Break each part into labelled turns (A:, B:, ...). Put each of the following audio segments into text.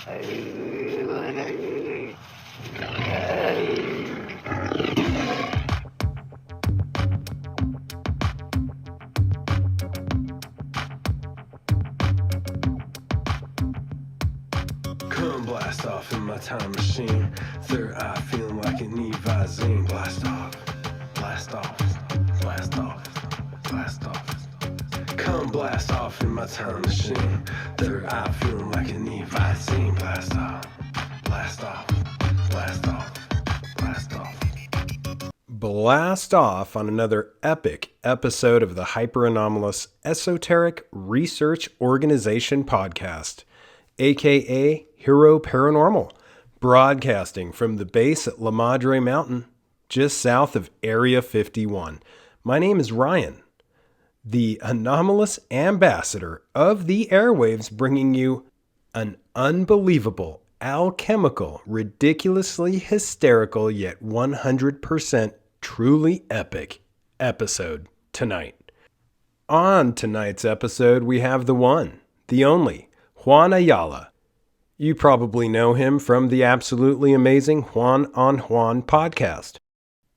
A: Come blast off in my time machine. Third eye feeling like an Evazine. Blast off, blast off, blast off, blast off. Come blast off in my time machine. Third eye feeling like an Evazine. Blast off, blast off, blast off, blast off.
B: Blast off on another epic episode of the Hyperanomalous Esoteric Research Organization podcast, aka HEROparanormal, broadcasting from the base at La Madre Mountain, just south of Area 51. My name is Ryan, the anomalous ambassador of the airwaves, bringing you an unbelievable, alchemical, ridiculously hysterical, yet 100% truly epic episode tonight. On tonight's episode, we have the one, the only, Juan Ayala. You probably know him from the absolutely amazing Juan on Juan podcast,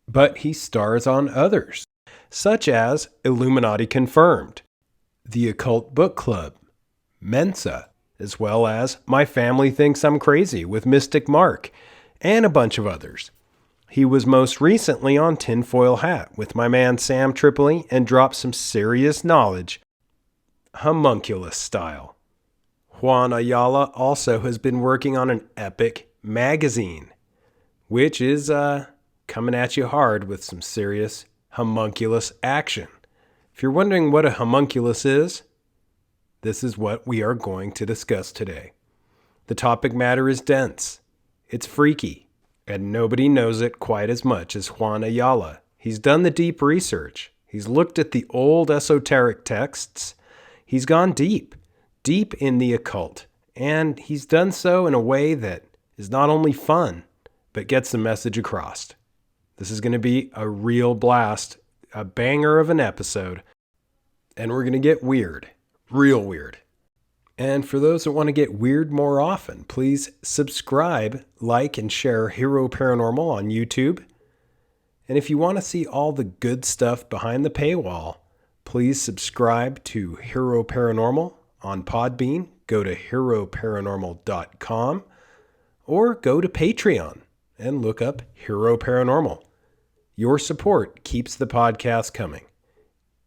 B: but he stars on others, such as Illuminati Confirmed, The Occult Book Club, Mensa, as well as My Family Thinks I'm Crazy with Mystic Mark, and a bunch of others. He was most recently on Tinfoil Hat with my man Sam Tripoli and dropped some serious knowledge, homunculus style. Juan Ayala also has been working on an epic magazine, which is coming at you hard with some serious homunculus action. If you're wondering what a homunculus is, this is what we are going to discuss today. The topic matter is dense, it's freaky, and nobody knows it quite as much as Juan Ayala. He's done the deep research. He's looked at the old esoteric texts. He's gone deep in the occult, and he's done so in a way that is not only fun, but gets the message across. This is going to be a real blast, a banger of an episode, and we're going to get weird, real weird. And for those that want to get weird more often, please subscribe, like, and share HEROparanormal on YouTube. And if you want to see all the good stuff behind the paywall, please subscribe to HEROparanormal on Podbean. Go to HEROparanormal.com or go to Patreon and look up HEROparanormal. Your support keeps the podcast coming,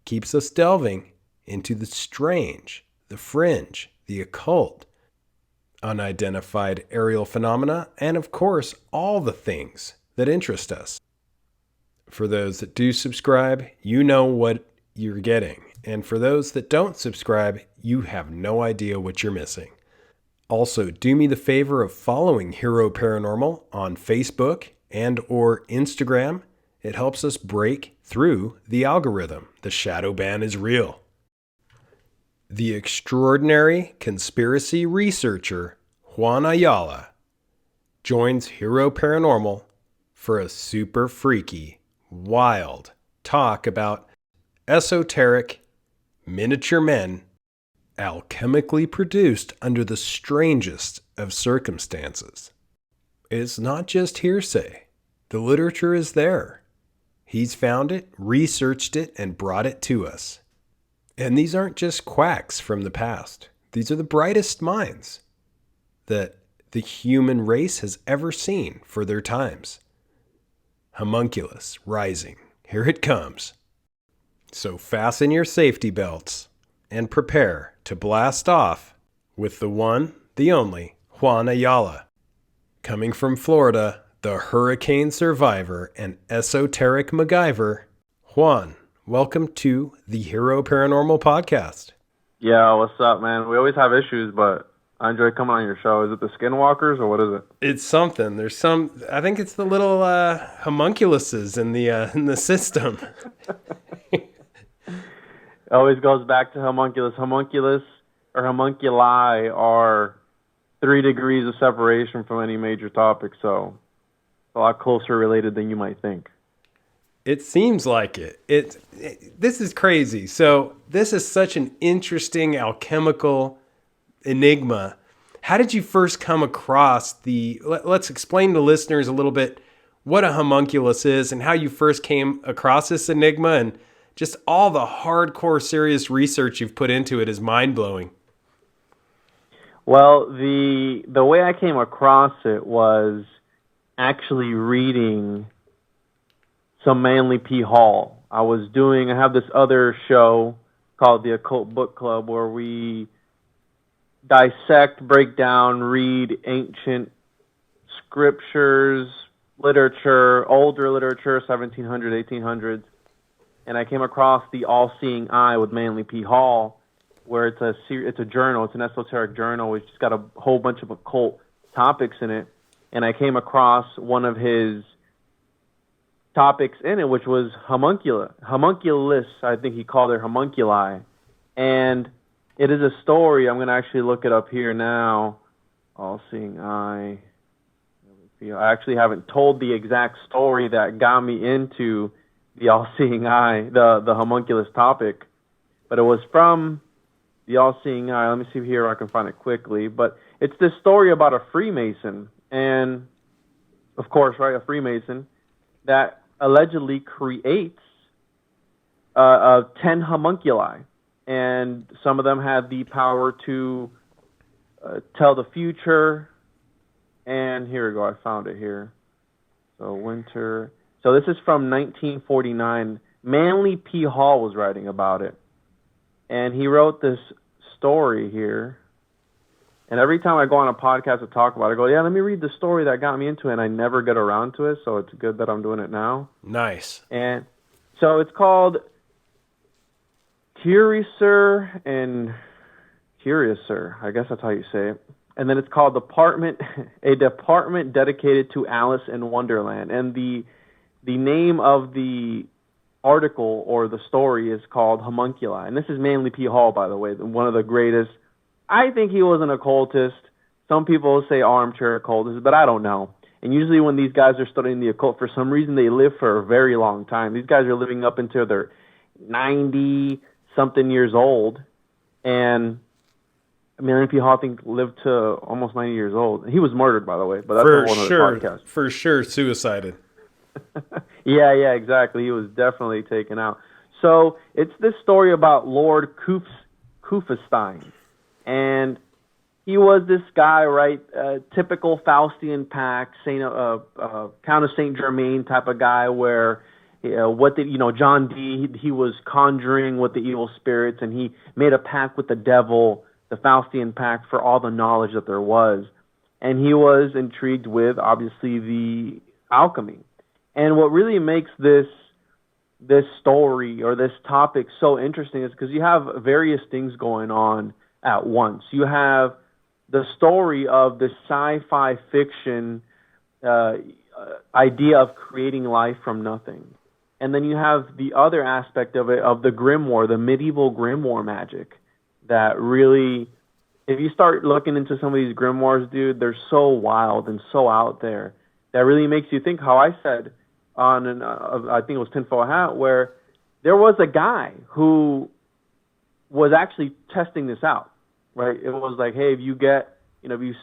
B: keeps us delving into the strange, the fringe, the occult, unidentified aerial phenomena, and of course, all the things that interest us. For those that do subscribe, you know what you're getting. And for those that don't subscribe, you have no idea what you're missing. Also, do me the favor of following HEROparanormal on Facebook and or Instagram. It helps us break through the algorithm. The shadow ban is real. The extraordinary conspiracy researcher Juan Ayala joins HEROparanormal for a super freaky, wild talk about esoteric miniature men alchemically produced under the strangest of circumstances. It's not just hearsay. The literature is there. He's found it, researched it, and brought it to us. And these aren't just quacks from the past. These are the brightest minds that the human race has ever seen for their times. Homunculus rising. Here it comes. So fasten your safety belts and prepare to blast off with the one, the only, Juan Ayala. Coming from Florida, the hurricane survivor and esoteric MacGyver, Juan, welcome to the HEROparanormal podcast.
C: Yeah, what's up, man? We always have issues, but I enjoy coming on your show. Is it the Skinwalkers or what is it?
B: It's something. There's some. I think it's the little homunculuses in the system.
C: It always goes back to homunculus. Homunculus or homunculi are 3 degrees of separation from any major topic, so a lot closer related than you might think.
B: It seems like it. This is crazy. So this is such an interesting alchemical enigma, How did you first come across let's explain to listeners a little bit what a homunculus is and how you first came across this enigma, and just all the hardcore serious research you've put into it is mind-blowing.
C: Well, the way I came across it was actually reading some Manly P. Hall. I have this other show called the Occult Book Club where we dissect, break down, read ancient scriptures, literature, older literature, 1700s, 1800s. And I came across the All-Seeing Eye with Manly P. Hall, where it's a journal, it's an esoteric journal, which has got a whole bunch of occult topics in it. And I came across one of his topics in it, which was homunculus, I think he called it homunculi. And it is a story, I'm going to actually look it up here now, All-Seeing Eye. I actually haven't told the exact story that got me into the All-Seeing Eye, the homunculus topic, but it was from the All-Seeing Eye. Let me see here if I can find it quickly. But it's this story about a Freemason, and of course, right, a Freemason that allegedly creates 10 homunculi, and some of them had the power to tell the future. And here we go, I found it here. So winter. So this is from 1949. Manly P. Hall was writing about it. And he wrote this story here. And every time I go on a podcast to talk about it, I go, yeah, let me read the story that got me into it. And I never get around to it, so it's good that I'm doing it now.
B: Nice.
C: And so it's called Curiouser and Curiouser. I guess that's how you say it. And then it's called a department dedicated to Alice in Wonderland. And the name of the article or the story is called Homunculi. And this is Manly P. Hall, by the way, one of the greatest. I think he was an occultist. Some people say armchair occultist, but I don't know. And usually when these guys are studying the occult, for some reason they live for a very long time. These guys are living up until they're 90-something years old. And Manly P. Hall, I think, lived to almost 90 years old. He was murdered, by the way, but that's a whole other podcast.
B: For sure, suicided.
C: Yeah, exactly. He was definitely taken out. So it's this story about Lord Kufestein. And he was this guy, right, typical Faustian pact, Count of Saint Germain type of guy where John Dee, he was conjuring with the evil spirits, and he made a pact with the devil, the Faustian pact, for all the knowledge that there was. And he was intrigued with, obviously, the alchemy. And what really makes this story or this topic so interesting is because you have various things going on at once. You have the story of the sci-fi fiction idea of creating life from nothing. And then you have the other aspect of it, of the grimoire, the medieval grimoire magic, that really, if you start looking into some of these grimoires, dude, they're so wild and so out there that really makes you think, how I said on, I think it was Tinfoil Hat, where there was a guy who was actually testing this out, right? It was like, hey, if you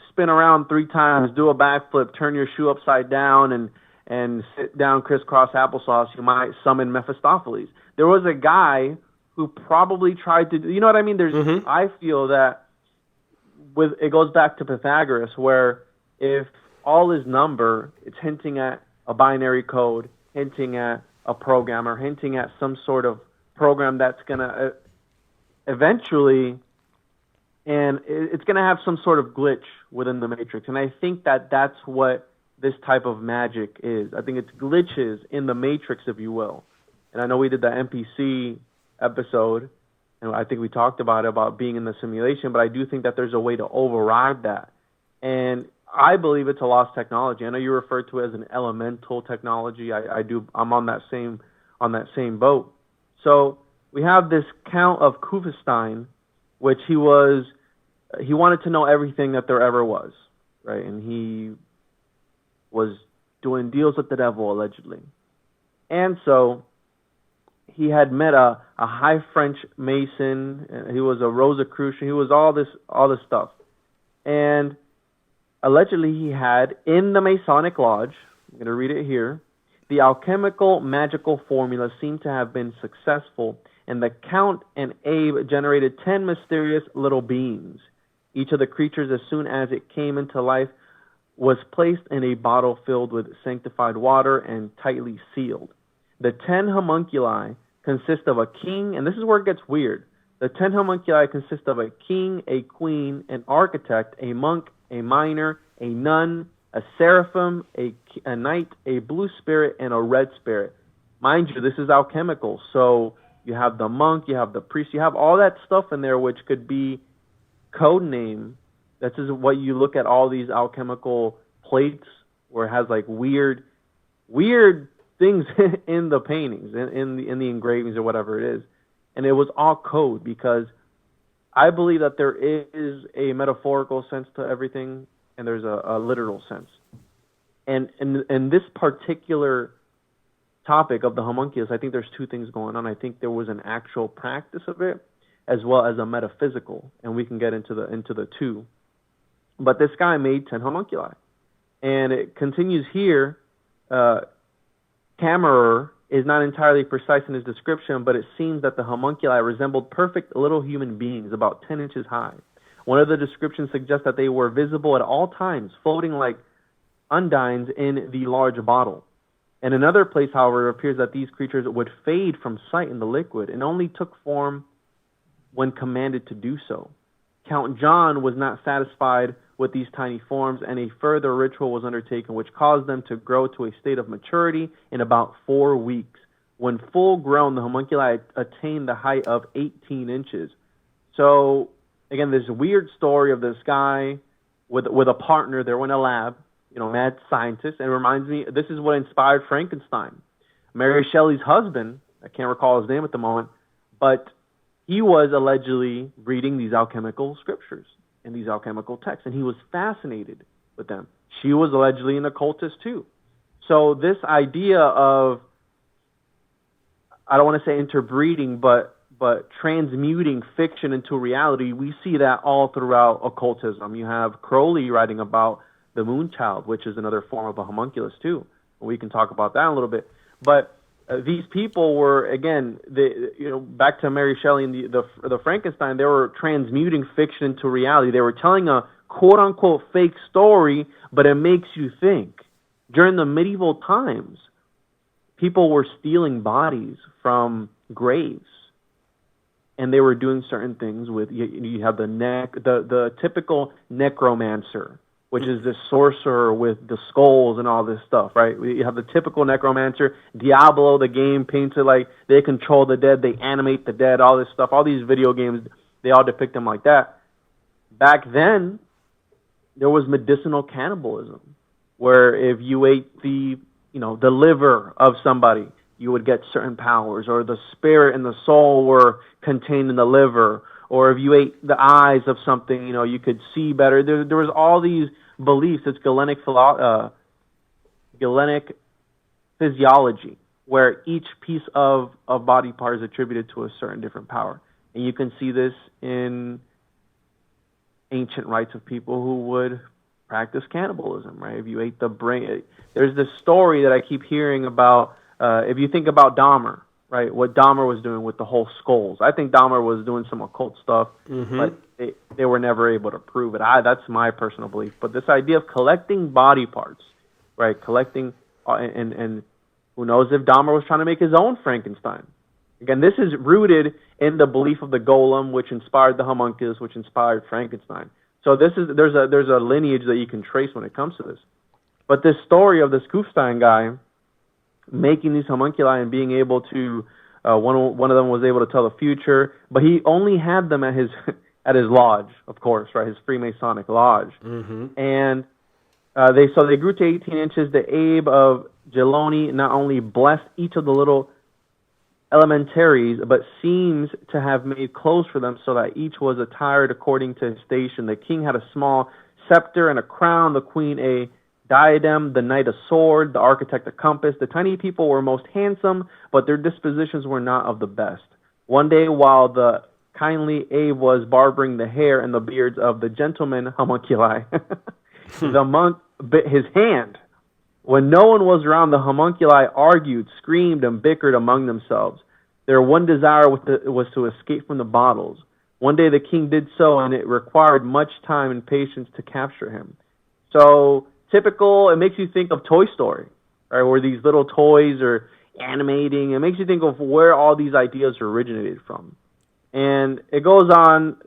C: spin around 3 times, do a backflip, turn your shoe upside down, and sit down crisscross applesauce, you might summon Mephistopheles. There was a guy who probably tried to do, you know what I mean? I feel that it goes back to Pythagoras, where if all is number, it's hinting at a binary code, hinting at a program, or hinting at some sort of program that's going to eventually, and it's going to have some sort of glitch within the matrix. And I think that that's what this type of magic is. I think it's glitches in the matrix, if you will. And I know we did the NPC episode, and I think we talked about being in the simulation, but I do think that there's a way to override that. And I believe it's a lost technology. I know you refer to it as an elemental technology. I do. I'm on that same boat. So we have this Count of Kufestein, which he wanted to know everything that there ever was, right? And he was doing deals with the devil, allegedly. And so he had met a high French Mason. He was a Rosicrucian. He was all this stuff. And allegedly he had, in the Masonic Lodge, I'm going to read it here, the alchemical magical formula seemed to have been successful, and the Count and Abe generated 10 mysterious little beings. Each of the creatures, as soon as it came into life, was placed in a bottle filled with sanctified water and tightly sealed. The 10 homunculi consist of a king, and this is where it gets weird. The 10 homunculi consist of a king, a queen, an architect, a monk, a miner, a nun, a seraphim, a knight, a blue spirit, and a red spirit. Mind you, this is alchemical, so you have the monk, you have the priest, you have all that stuff in there, which could be code name. This is what you look at all these alchemical plates where it has like weird things in the paintings, in the engravings or whatever it is. And it was all code, because I believe that there is a metaphorical sense to everything and there's a literal sense. And in this particular topic of the homunculus, I think there's two things going on. I think there was an actual practice of it as well as a metaphysical, and we can get into the two. But this guy made 10 homunculi. And it continues here, Kammerer is not entirely precise in his description, but it seems that the homunculi resembled perfect little human beings, about 10 inches high. One of the descriptions suggests that they were visible at all times, floating like undines in the large bottle. In another place, however, it appears that these creatures would fade from sight in the liquid and only took form when commanded to do so. Count John was not satisfied with these tiny forms, and a further ritual was undertaken which caused them to grow to a state of maturity in about 4 weeks. When full grown, the homunculi attained the height of 18 inches. So, again, this weird story of this guy with a partner. They were in a lab, mad scientist, and it reminds me, this is what inspired Frankenstein. Mary Shelley's husband, I can't recall his name at the moment, but he was allegedly reading these alchemical scriptures and these alchemical texts, and he was fascinated with them. She was allegedly an occultist too. So this idea of, I don't want to say interbreeding, but transmuting fiction into reality, we see that all throughout occultism. You have Crowley writing about the Moonchild, which is another form of a homunculus too. We can talk about that in a little bit. But these people were, again, back to Mary Shelley and the Frankenstein, they were transmuting fiction into reality. They were telling a quote-unquote fake story, but it makes you think. During the medieval times, people were stealing bodies from graves, and they were doing certain things with, you have the typical necromancer, which is this sorcerer with the skulls and all this stuff, right? You have the typical necromancer. Diablo, the game, paints it like they control the dead, they animate the dead, all this stuff. All these video games, they all depict them like that. Back then, there was medicinal cannibalism, where if you ate the liver of somebody, you would get certain powers, or the spirit and the soul were contained in the liver. Or if you ate the eyes of something, you could see better. There was all these beliefs. It's Galenic physiology, where each piece of body part is attributed to a certain different power. And you can see this in ancient rites of people who would practice cannibalism, right? If you ate the brain. There's this story that I keep hearing about, if you think about Dahmer, right, what Dahmer was doing with the whole skulls. I think Dahmer was doing some occult stuff, but they were never able to prove it. That's my personal belief. But this idea of collecting body parts, right, collecting, and who knows if Dahmer was trying to make his own Frankenstein. Again, this is rooted in the belief of the golem, which inspired the homunculus, which inspired Frankenstein. So there's a lineage that you can trace when it comes to this. But this story of this Kufstein guy making these homunculi and being able to, one of them was able to tell the future, but he only had them at his lodge, of course, right, his Freemasonic lodge. And they grew to 18 inches. The Abe of Geloni not only blessed each of the little elementaries, but seems to have made clothes for them so that each was attired according to his station. The king had a small scepter and a crown, the queen a diadem, the knight a sword, the architect a compass. The tiny people were most handsome, but their dispositions were not of the best. One day, while the kindly Abe was barbering the hair and the beards of the gentleman homunculi. The monk bit his hand. When no one was around, the homunculi argued, screamed, and bickered among themselves. Their one desire was to escape from the bottles. One day the king did so, and it required much time and patience to capture him. So, typical, it makes you think of Toy Story, right, where these little toys are animating. It makes you think of where all these ideas originated from. And it goes on,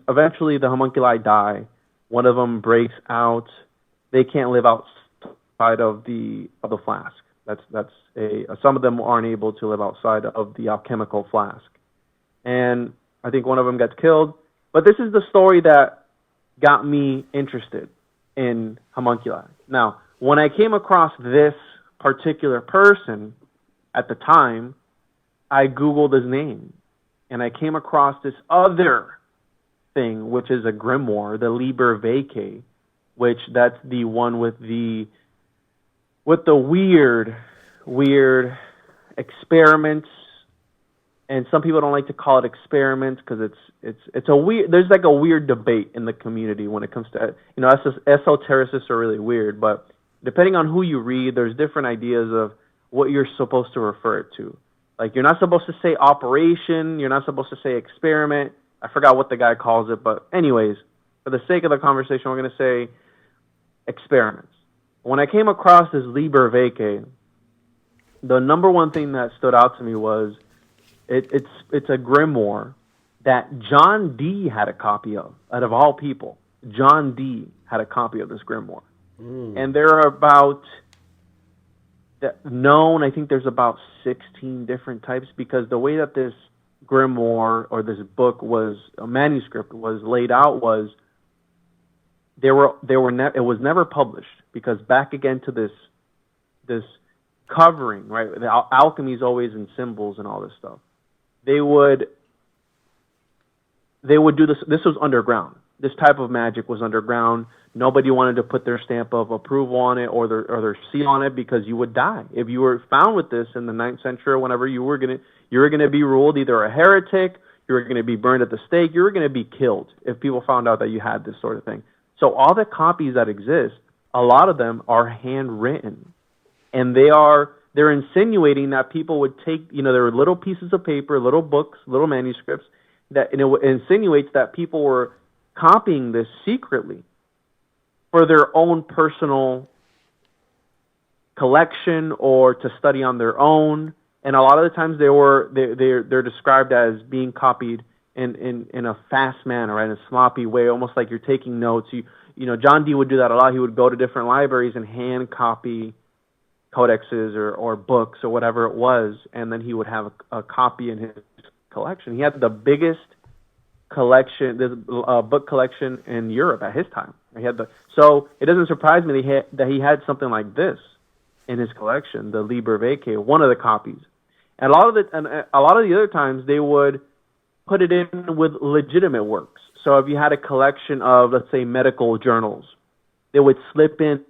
C: eventually the homunculi die. One of them breaks out. They can't live outside of the flask. Some of them aren't able to live outside of the alchemical flask. And I think one of them gets killed. But this is the story that got me interested in homunculi. Now, when I came across this particular person at the time, I Googled his name. And I came across this other thing, which is a grimoire, the Liber Vitae, which that's the one with the weird experiments. And some people don't like to call it experiments because it's a weird. There's like a weird debate in the community when it comes to esotericists are really weird, but depending on who you read, there's different ideas of what you're supposed to refer it to. Like you're not supposed to say operation, you're not supposed to say experiment. I forgot what the guy calls it, but anyways, for the sake of the conversation, we're going to say experiments. When I came across this Liber Vitae, the number one thing that stood out to me was it's a grimoire that John Dee had a copy of. Out of all people, John Dee had a copy of this grimoire. And there are I think there's about 16 different types, because the way that this grimoire or this book a manuscript was laid out was it was never published, because back again to this covering, right? The alchemy is always in symbols and all this stuff. They would do this. This was underground. This type of magic was underground. Nobody wanted to put their stamp of approval on it or their seal on it, because you would die if you were found with this in the 9th century or whenever you were gonna be ruled either a heretic, you were gonna be burned at the stake, you were gonna be killed if people found out that you had this sort of thing. So all the copies that exist, a lot of them are handwritten, and they're insinuating that people would take, there were little pieces of paper, little books, little manuscripts, and it insinuates that people were copying this secretly for their own personal collection or to study on their own. And a lot of the times they're described as being copied in a fast manner, right? In a sloppy way, almost like you're taking notes. John Dee would do that a lot. He would go to different libraries and hand copy codexes or books or whatever it was, and then he would have a copy in his collection. He had the biggest collection, this book collection in Europe at his time. So it doesn't surprise me that he had something like this in his collection, the Liber Vitae, one of the copies. And a lot of the other times they would put it in with legitimate works. So if you had a collection of, let's say, medical journals, they would slip in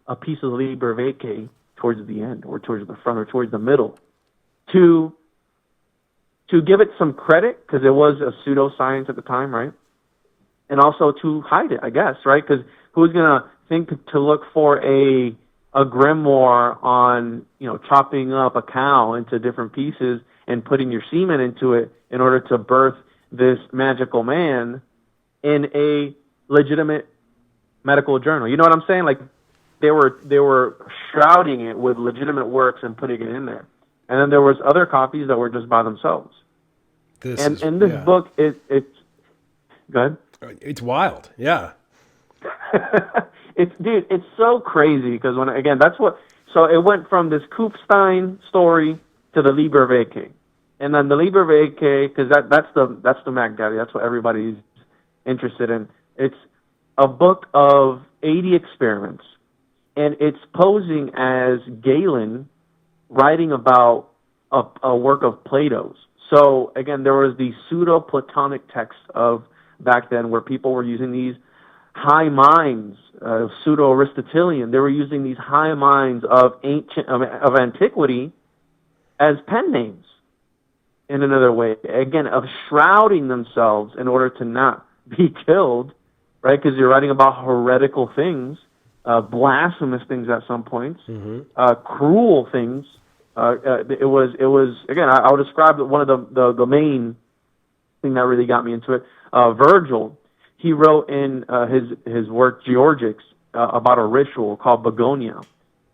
C: a piece of Liber Vitae towards the end or towards the front or towards the middle to give it some credit, because it was a pseudoscience at the time, right? And also to hide it, I guess, right? Because who's going to think to look for a grimoire on, chopping up a cow into different pieces and putting your semen into it in order to birth this magical man in a legitimate medical journal? You know what I'm saying? Like they were shrouding it with legitimate works and putting it in there. And then there was other copies that were just by themselves. This book, it's good.
B: It's wild, yeah.
C: It's so crazy, because so it went from this Kufstein story to the Liber Vitae, and then the Liber Vitae, because that's the Mac Daddy, that's what everybody's interested in. It's a book of 80 experiments, and it's posing as Galen writing about a work of Plato's. So again, there was the pseudo-Platonic text of back then where people were using these high minds, pseudo-Aristotelian. They were using these high minds of antiquity as pen names. in another way, again, of shrouding themselves in order to not be killed, right? Because you're writing about heretical things, blasphemous things at some points, cruel things. It was again, I would describe one of the main thing that really got me into it. Virgil, he wrote in his work Georgics about a ritual called begonia,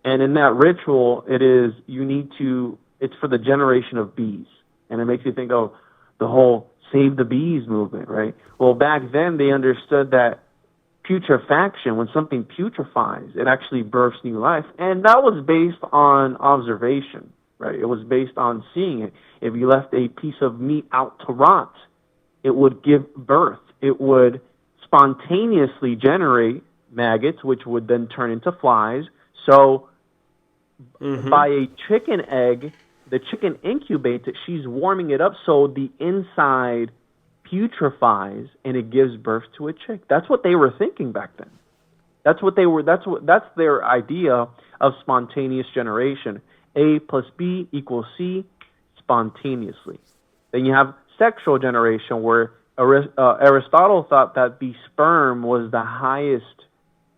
C: and in that ritual, it's for the generation of bees. And it makes you think, oh, the whole save the bees movement, right? Well, back then they understood that putrefaction, when something putrefies, it actually births new life. And that was based on observation, right? It was based on seeing it. If you left a piece of meat out to rot, it would give birth. It would spontaneously generate maggots, which would then turn into flies. So by a chicken egg, the chicken incubates it, she's warming it up so the inside putrefies and it gives birth to a chick. That's what they were thinking back then. That's their idea of spontaneous generation. A plus B equals C spontaneously. Then you have sexual generation, where Aristotle thought that the sperm was the highest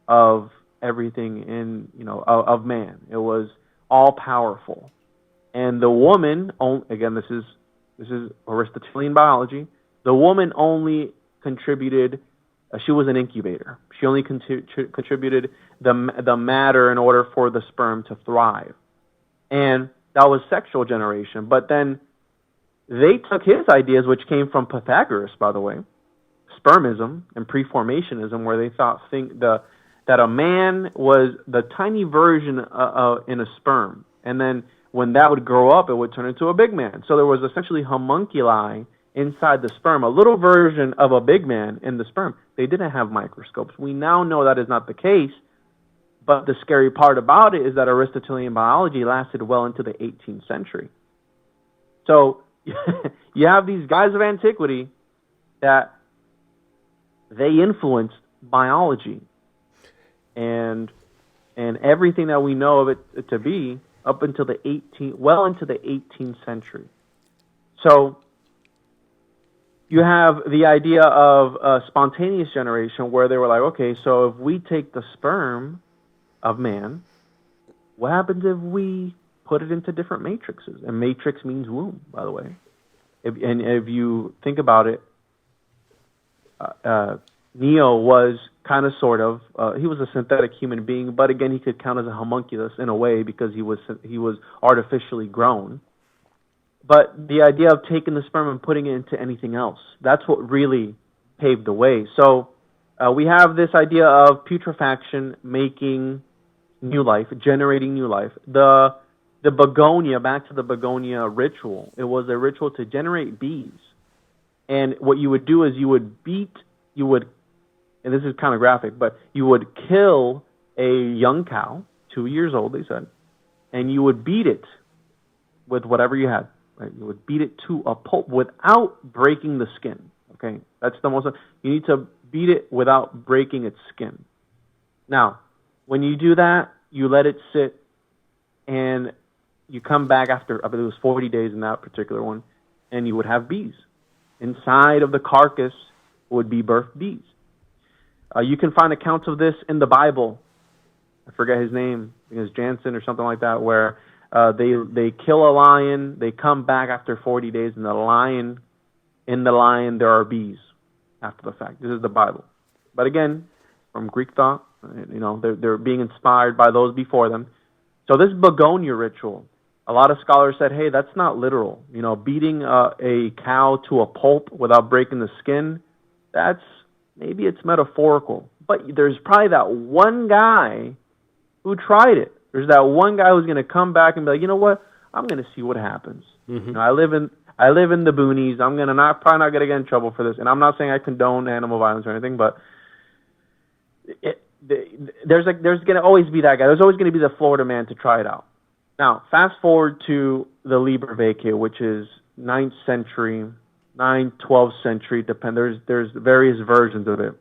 C: of everything of man. It was all powerful. And the woman, again, this is Aristotelian biology. The woman only contributed. She was an incubator. She only contributed the matter in order for the sperm to thrive, and that was sexual generation. But then they took his ideas, which came from Pythagoras, by the way, spermism and preformationism, where they thought that a man was the tiny version in a sperm, and then when that would grow up, it would turn into a big man. So there was essentially homunculi inside the sperm, a little version of a big man in the sperm. They didn't have microscopes. We now know that is not the case, but the scary part about it is that Aristotelian biology lasted well into the 18th century. So you have these guys of antiquity that they influenced biology and everything that we know of it to be up until well into the 18th century. So you have the idea of spontaneous generation, where they were like, okay, so if we take the sperm of man, what happens if we put it into different matrices? And matrix means womb, by the way. If you think about it, Neo was kind of sort of he was a synthetic human being, but again, he could count as a homunculus in a way because he was artificially grown. But the idea of taking the sperm and putting it into anything else, that's what really paved the way. So we have this idea of putrefaction making new life, generating new life. The begonia, back to the begonia ritual, it was a ritual to generate bees. And what you would do is and this is kind of graphic, but you would kill a young cow, 2 years old, they said, and you would beat it with whatever you had. Right? You would beat it to a pulp without breaking the skin. Okay, that's the most. You need to beat it without breaking its skin. Now, when you do that, you let it sit, and you come back after, I believe it was 40 days in that particular one, and you would have bees. Inside of the carcass would be birthed bees. You can find accounts of this in the Bible. I forget his name, I think it's Jansen or something like that, where they kill a lion, they come back after 40 days, and in the lion there are bees after the fact. This is the Bible. But again, from Greek thought, they're being inspired by those before them. So this begonia ritual, a lot of scholars said, hey, that's not literal. Beating a cow to a pulp without breaking the skin, maybe it's metaphorical. But there's probably that one guy who tried it. There's that one guy who's going to come back and be like, you know what? I'm going to see what happens. Mm-hmm. I live in the boonies. I'm probably not going to get in trouble for this. And I'm not saying I condone animal violence or anything, but there's going to always be that guy. There's always going to be the Florida man to try it out. Now, fast forward to the Liber Vacay, which is 9th century, 12th century. There's various versions of it.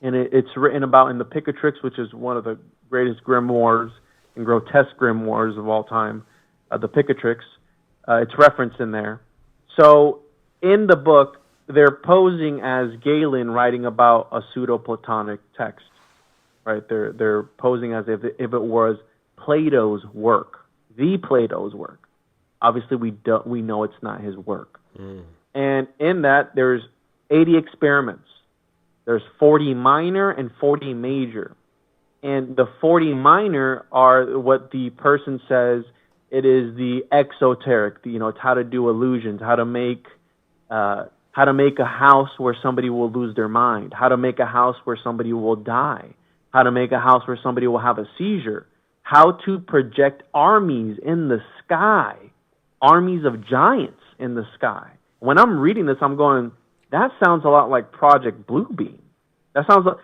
C: And it's written about in the Picatrix, which is one of the greatest grimoires and grotesque grimoires of all time, the Picatrix. It's referenced in there. So in the book, they're posing as Galen writing about a pseudo-Platonic text, right? They're posing as if it was Plato's work, the Plato's work. Obviously, we know it's not his work. And in that, there's 80 experiments. There's 40 minor and 40 major. And the 40 minor are what the person says it is the exoteric. It's how to do illusions, how to make a house where somebody will lose their mind, how to make a house where somebody will die, how to make a house where somebody will have a seizure, how to project armies in the sky, armies of giants in the sky. When I'm reading this, I'm going, that sounds a lot like Project Bluebeam. That sounds like,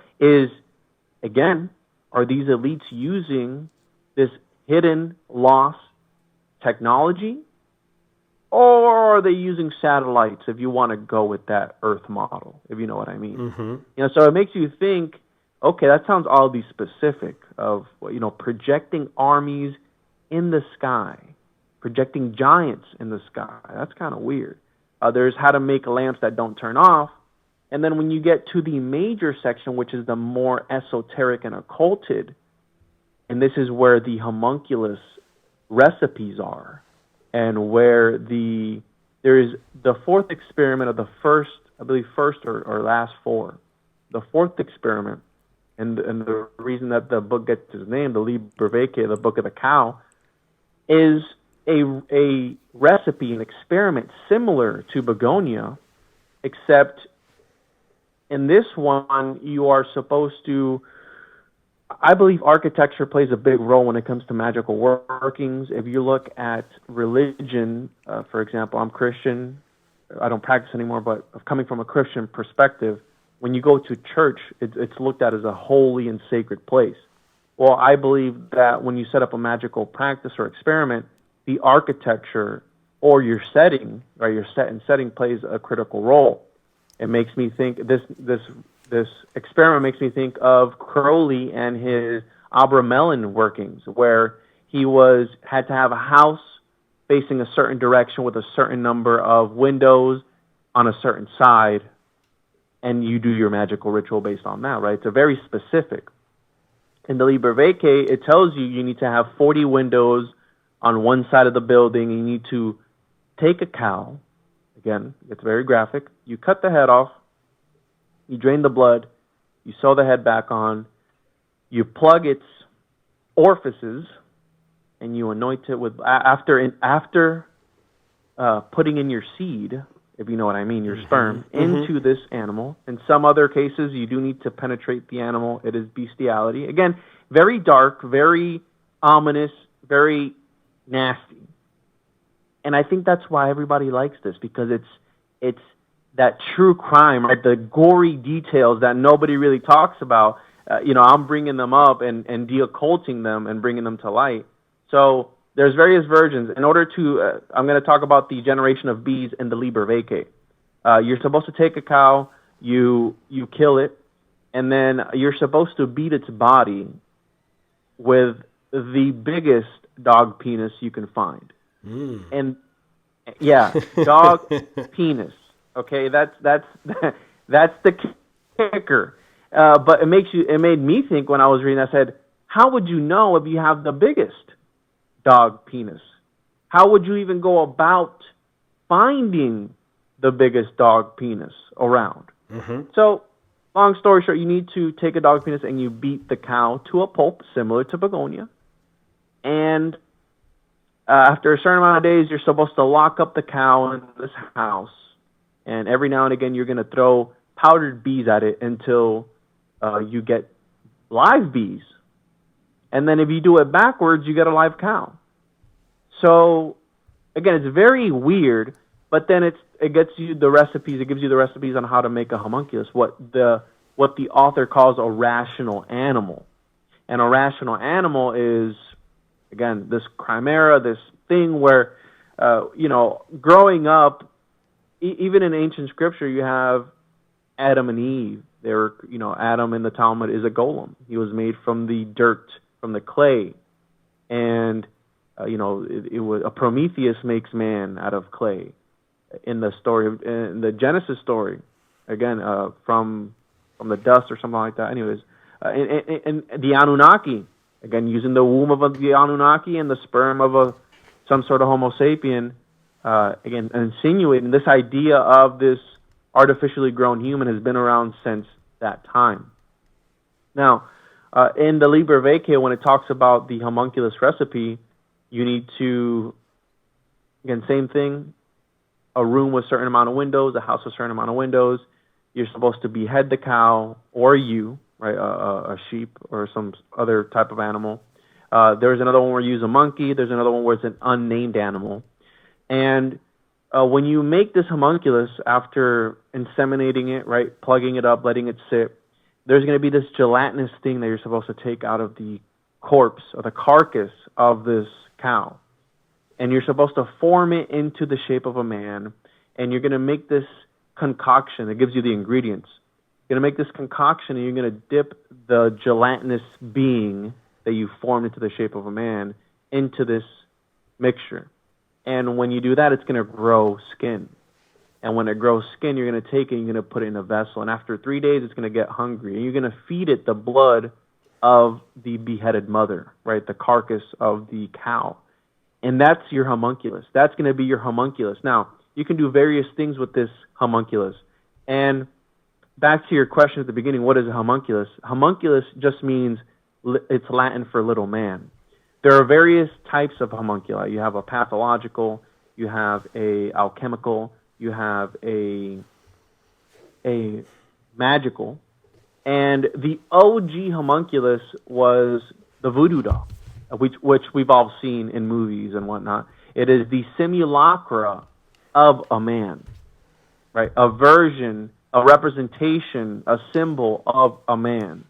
C: are these elites using this hidden, lost technology? Or are they using satellites, if you want to go with that Earth model, if you know what I mean? So it makes you think, okay, that sounds oddly specific of, projecting armies in the sky, projecting giants in the sky. That's kind of weird. There's how to make lamps that don't turn off. And then when you get to the major section, which is the more esoteric and occulted, and this is where the homunculus recipes are, and where there is the fourth experiment of the first or last four. The fourth experiment, and the reason that the book gets its name, the Liber Vitae, the Book of the Cow, is a recipe, an experiment similar to Begonia, except in this one you are supposed to, I believe architecture plays a big role when it comes to magical workings. If you look at religion, for example, I'm Christian, I don't practice anymore, but coming from a Christian perspective, when you go to church, it's looked at as a holy and sacred place. Well, I believe that when you set up a magical practice or experiment, the architecture or your setting, or your set and setting plays a critical role. It makes me think, this experiment makes me think of Crowley and his Abramelin workings, where he had to have a house facing a certain direction with a certain number of windows on a certain side, and you do your magical ritual based on that, right? It's a very specific. In the Liber Vitae, it tells you need to have 40 windows on one side of the building, and you need to take a cow. Again, it's very graphic. You cut the head off, you drain the blood, you sew the head back on, you plug its orifices, and you anoint it with, after putting in your seed, if you know what I mean, your sperm, into this animal. In some other cases, you do need to penetrate the animal. It is bestiality. Again, very dark, very ominous, very nasty. And I think that's why everybody likes this, because it's that true crime, right? The gory details that nobody really talks about. I'm bringing them up and de-occulting them and bringing them to light. So there's various versions. In order to, I'm going to talk about the generation of bees in the Liber Vitae. You're supposed to take a cow, you kill it, and then you're supposed to beat its body with the biggest dog penis you can find. And yeah, dog penis. Okay, that's the kicker. But it made me think when I was reading. I said, how would you know if you have the biggest dog penis? How would you even go about finding the biggest dog penis around? So, long story short, you need to take a dog penis and you beat the cow to a pulp, similar to Begonia. And after a certain amount of days, you're supposed to lock up the cow in this house. And every now and again, you're going to throw powdered bees at it until you get live bees. And then if you do it backwards, you get a live cow. So, again, it's very weird, but then it gets you the recipes. It gives you the recipes on how to make a homunculus, what the author calls a rational animal. And a rational animal is, again, this chimera, this thing where, growing up, even in ancient scripture, you have Adam and Eve. They were, Adam in the Talmud is a golem. He was made from the dirt, from the clay. And, it was a Prometheus makes man out of clay. in the story, in the Genesis story, again, from the dust or something like that. Anyways, and the Anunnaki, again, using the womb of the Anunnaki and the sperm of some sort of Homo sapien, again, insinuating this idea of this artificially grown human has been around since that time. Now, in the Liber Vacay, when it talks about the homunculus recipe, you need to, again, same thing, a room with a certain amount of windows, a house with a certain amount of windows. You're supposed to behead the cow or right, a sheep or some other type of animal. There's another one where you use a monkey. There's another one where it's an unnamed animal. And when you make this homunculus, after inseminating it, right, plugging it up, letting it sit, there's going to be this gelatinous thing that you're supposed to take out of the corpse or the carcass of this cow. And you're supposed to form it into the shape of a man, and you're going to make this concoction. It gives you the ingredients. You're going to make this concoction, and you're going to dip the gelatinous being that you formed into the shape of a man into this mixture. And when you do that, it's going to grow skin. And when it grows skin, you're going to take it and you're going to put it in a vessel. And after 3 days, it's going to get hungry. And you're going to feed it the blood of the beheaded mother, right, the carcass of the cow. And that's your homunculus. That's going to be your homunculus. Now, you can do various things with this homunculus. And back to your question at the beginning, what is a homunculus? Homunculus just means, it's Latin for little man. There are various types of homunculi. You have a pathological, you have a alchemical, you have a magical. And the OG homunculus was the voodoo doll, which we've all seen in movies and whatnot. It is the simulacra of a man, right? A version, a representation, a symbol of a man.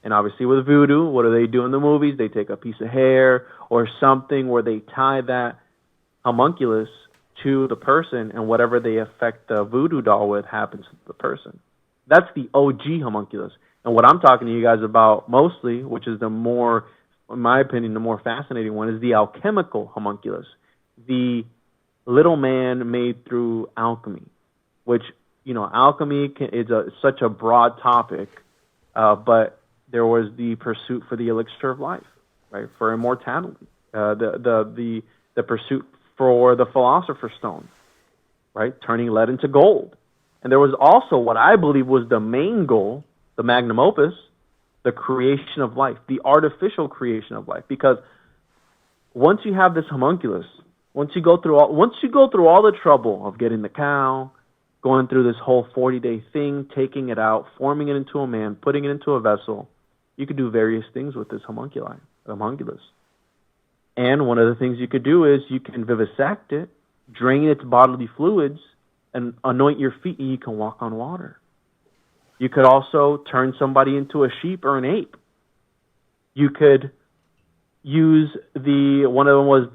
C: And obviously with voodoo, what do they do in the movies? They take a piece of hair or something where they tie that homunculus to the person, and whatever they affect the voodoo doll with happens to the person. That's the OG homunculus. And what I'm talking to you guys about mostly, which is the more, in my opinion, the more fascinating one, is the alchemical homunculus. The little man made through alchemy, which, alchemy is such a broad topic, but there was the pursuit for the elixir of life, right, for immortality, the pursuit for the philosopher's stone, right, turning lead into gold. And there was also what I believe was the main goal, the magnum opus, the creation of life, the artificial creation of life. Because once you have this homunculus, once you go through all the trouble of getting the cow, going through this whole 40-day thing, taking it out, forming it into a man, putting it into a vessel, you could do various things with this homunculus. And one of the things you could do is you can vivisect it, drain its bodily fluids, and anoint your feet, and you can walk on water. You could also turn somebody into a sheep or an ape. You could use one of them was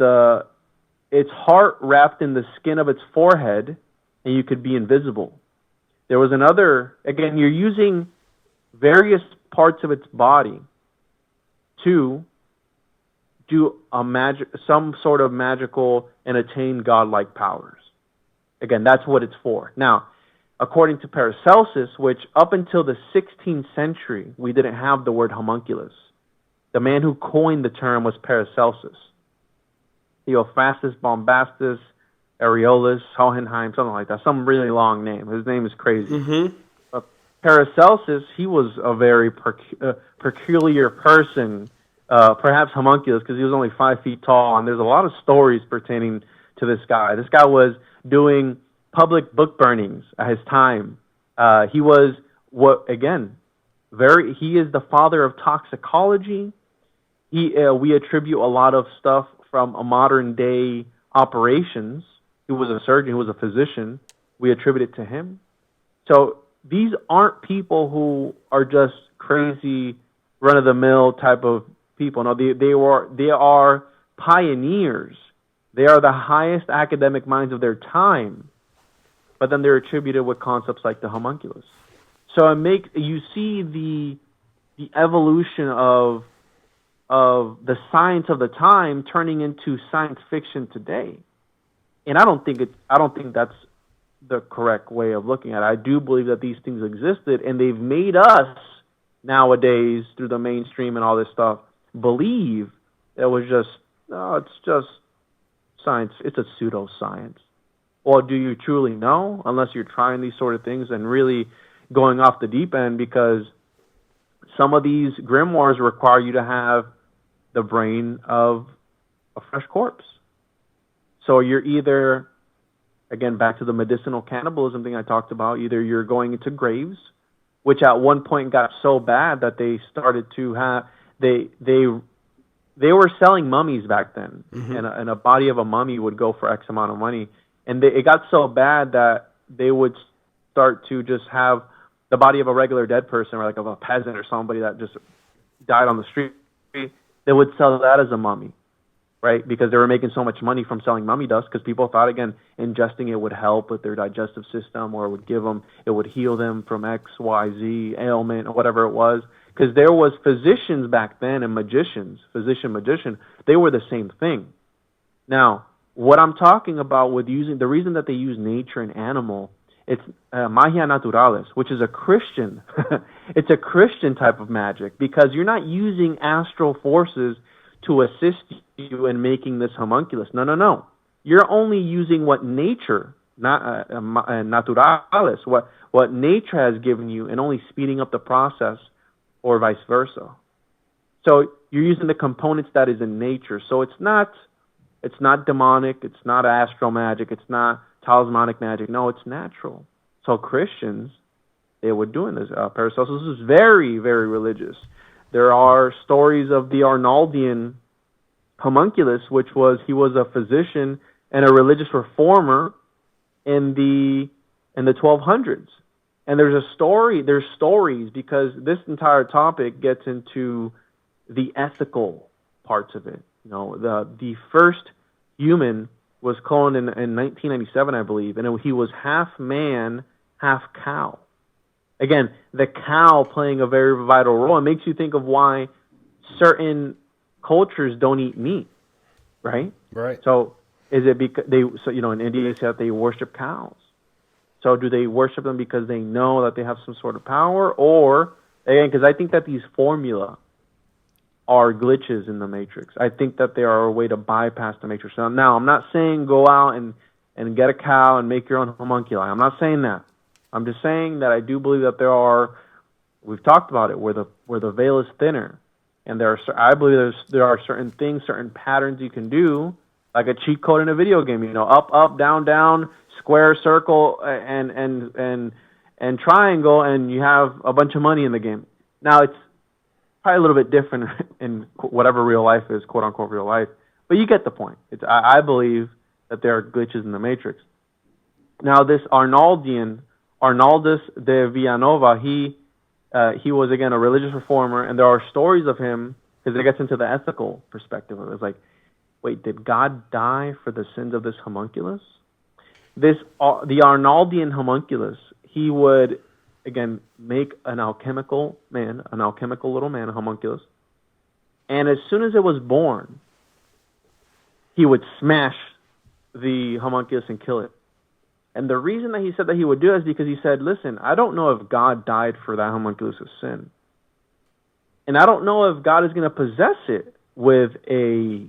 C: its heart wrapped in the skin of its forehead, and you could be invisible. There was another, again, you're using various parts of its body to do some sort of magical and attain godlike powers. Again, that's what it's for. Now, according to Paracelsus, which up until the 16th century, we didn't have the word homunculus. The man who coined the term was Paracelsus. Theophrastus Bombastus Areolus Hohenheim, something like that. Some really long name. His name is crazy. Mm-hmm. Paracelsus, he was a very peculiar person, perhaps homunculus, because he was only 5 feet tall, and there's a lot of stories pertaining to this guy. This guy was doing public book burnings at his time. He was, he is the father of toxicology. We attribute a lot of stuff from a modern day operations. He was a surgeon, he was a physician. We attribute it to him. So these aren't people who are just crazy, run-of-the-mill type of people. No, they are pioneers. They are the highest academic minds of their time, but then they're attributed with concepts like the homunculus. So you see the evolution of the science of the time turning into science fiction today, and I don't think that's the correct way of looking at it. I do believe that these things existed, and they've made us nowadays, through the mainstream and all this stuff, believe that it was just, no, it's just science. It's a pseudoscience. Well, do you truly know? Unless you're trying these sort of things and really going off the deep end, because some of these grimoires require you to have the brain of a fresh corpse. So you're either, again, back to the medicinal cannibalism thing I talked about, either you're going into graves, which at one point got so bad that they started to have, they were selling mummies back then, and a body of a mummy would go for X amount of money. And it got so bad that they would start to just have the body of a regular dead person, or like of a peasant or somebody that just died on the street. They would sell that as a mummy, right? Because they were making so much money from selling mummy dust, because people thought, again, ingesting it would help with their digestive system, or it would heal them from X, Y, Z ailment, or whatever it was. Because there was physicians back then and magicians, magician, they were the same thing. Now, what I'm talking about with using, the reason that they use nature and animal, it's magia naturalis, which is a Christian, it's a Christian type of magic, because you're not using astral forces to assist you in making this homunculus. No. You're only using what nature, naturalis, what nature has given you, and only speeding up the process, or vice versa. So you're using the components that is in nature. So it's not demonic, it's not astral magic, it's not talismanic magic. No, it's natural. So Christians, they were doing this. Paracelsus was very, very religious. There are stories of the Arnaldian homunculus, he was a physician and a religious reformer in the 1200s. And there's stories, because this entire topic gets into the ethical parts of it. You know, the first human was cloned in 1997, I believe, and he was half man, half cow. Again, the cow playing a very vital role. It makes you think of why certain cultures don't eat meat, right?
B: Right.
C: So is it because in India they say that they worship cows? So do they worship them because they know that they have some sort of power, or again, because I think that these formula are glitches in the matrix. I think that they are a way to bypass the matrix. Now, I'm not saying go out and get a cow and make your own homunculi. I'm not saying that. I'm just saying that I do believe that we've talked about it, where the veil is thinner, and I believe there are certain things, certain patterns you can do, like a cheat code in a video game. Up, down, down, square, circle, and triangle, and you have a bunch of money in the game. Now it's probably a little bit different in whatever real life is, quote unquote real life, but you get the point. I believe that there are glitches in the matrix. Now this Arnaldus de Villanova, he was again a religious reformer, and there are stories of him, because it gets into the ethical perspective of it. It's like, wait, did God die for the sins of this homunculus? The Arnaldian homunculus, he would again make an alchemical little man, a homunculus, and as soon as it was born, he would smash the homunculus and kill it. And the reason that he said that he would do it is because he said, listen, I don't know if God died for that homunculus' sin. And I don't know if God is going to possess it with a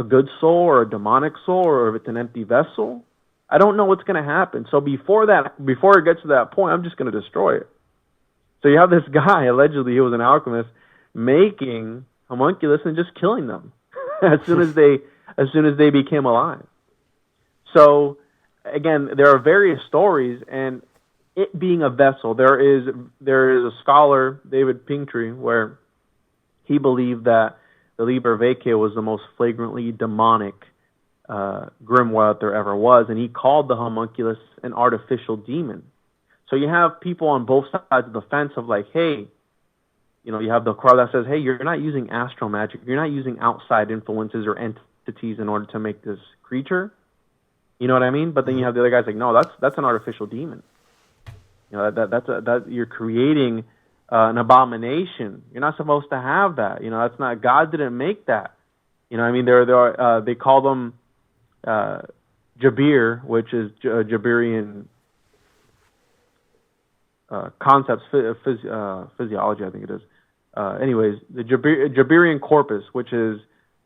C: good soul or a demonic soul, or if it's an empty vessel. I don't know what's going to happen. So before it gets to that point, I'm just going to destroy it. So you have this guy, allegedly he was an alchemist, making homunculus and just killing them as soon as they became alive. So again, there are various stories, and it being a vessel, there is a scholar, David Pinktree, where he believed that the Liber Vacae was the most flagrantly demonic grimoire that there ever was, and he called the homunculus an artificial demon. So you have people on both sides of the fence of like, hey, you have the crowd that says, hey, you're not using astral magic, you're not using outside influences or entities in order to make this creature. You know what I mean? But then you have the other guys like, no, that's an artificial demon. That you're creating an abomination. You're not supposed to have that. That's not, God didn't make that. They call them Jabir, which is Jabirian concepts, physiology, I think it is. Anyways, the Jabirian corpus, which is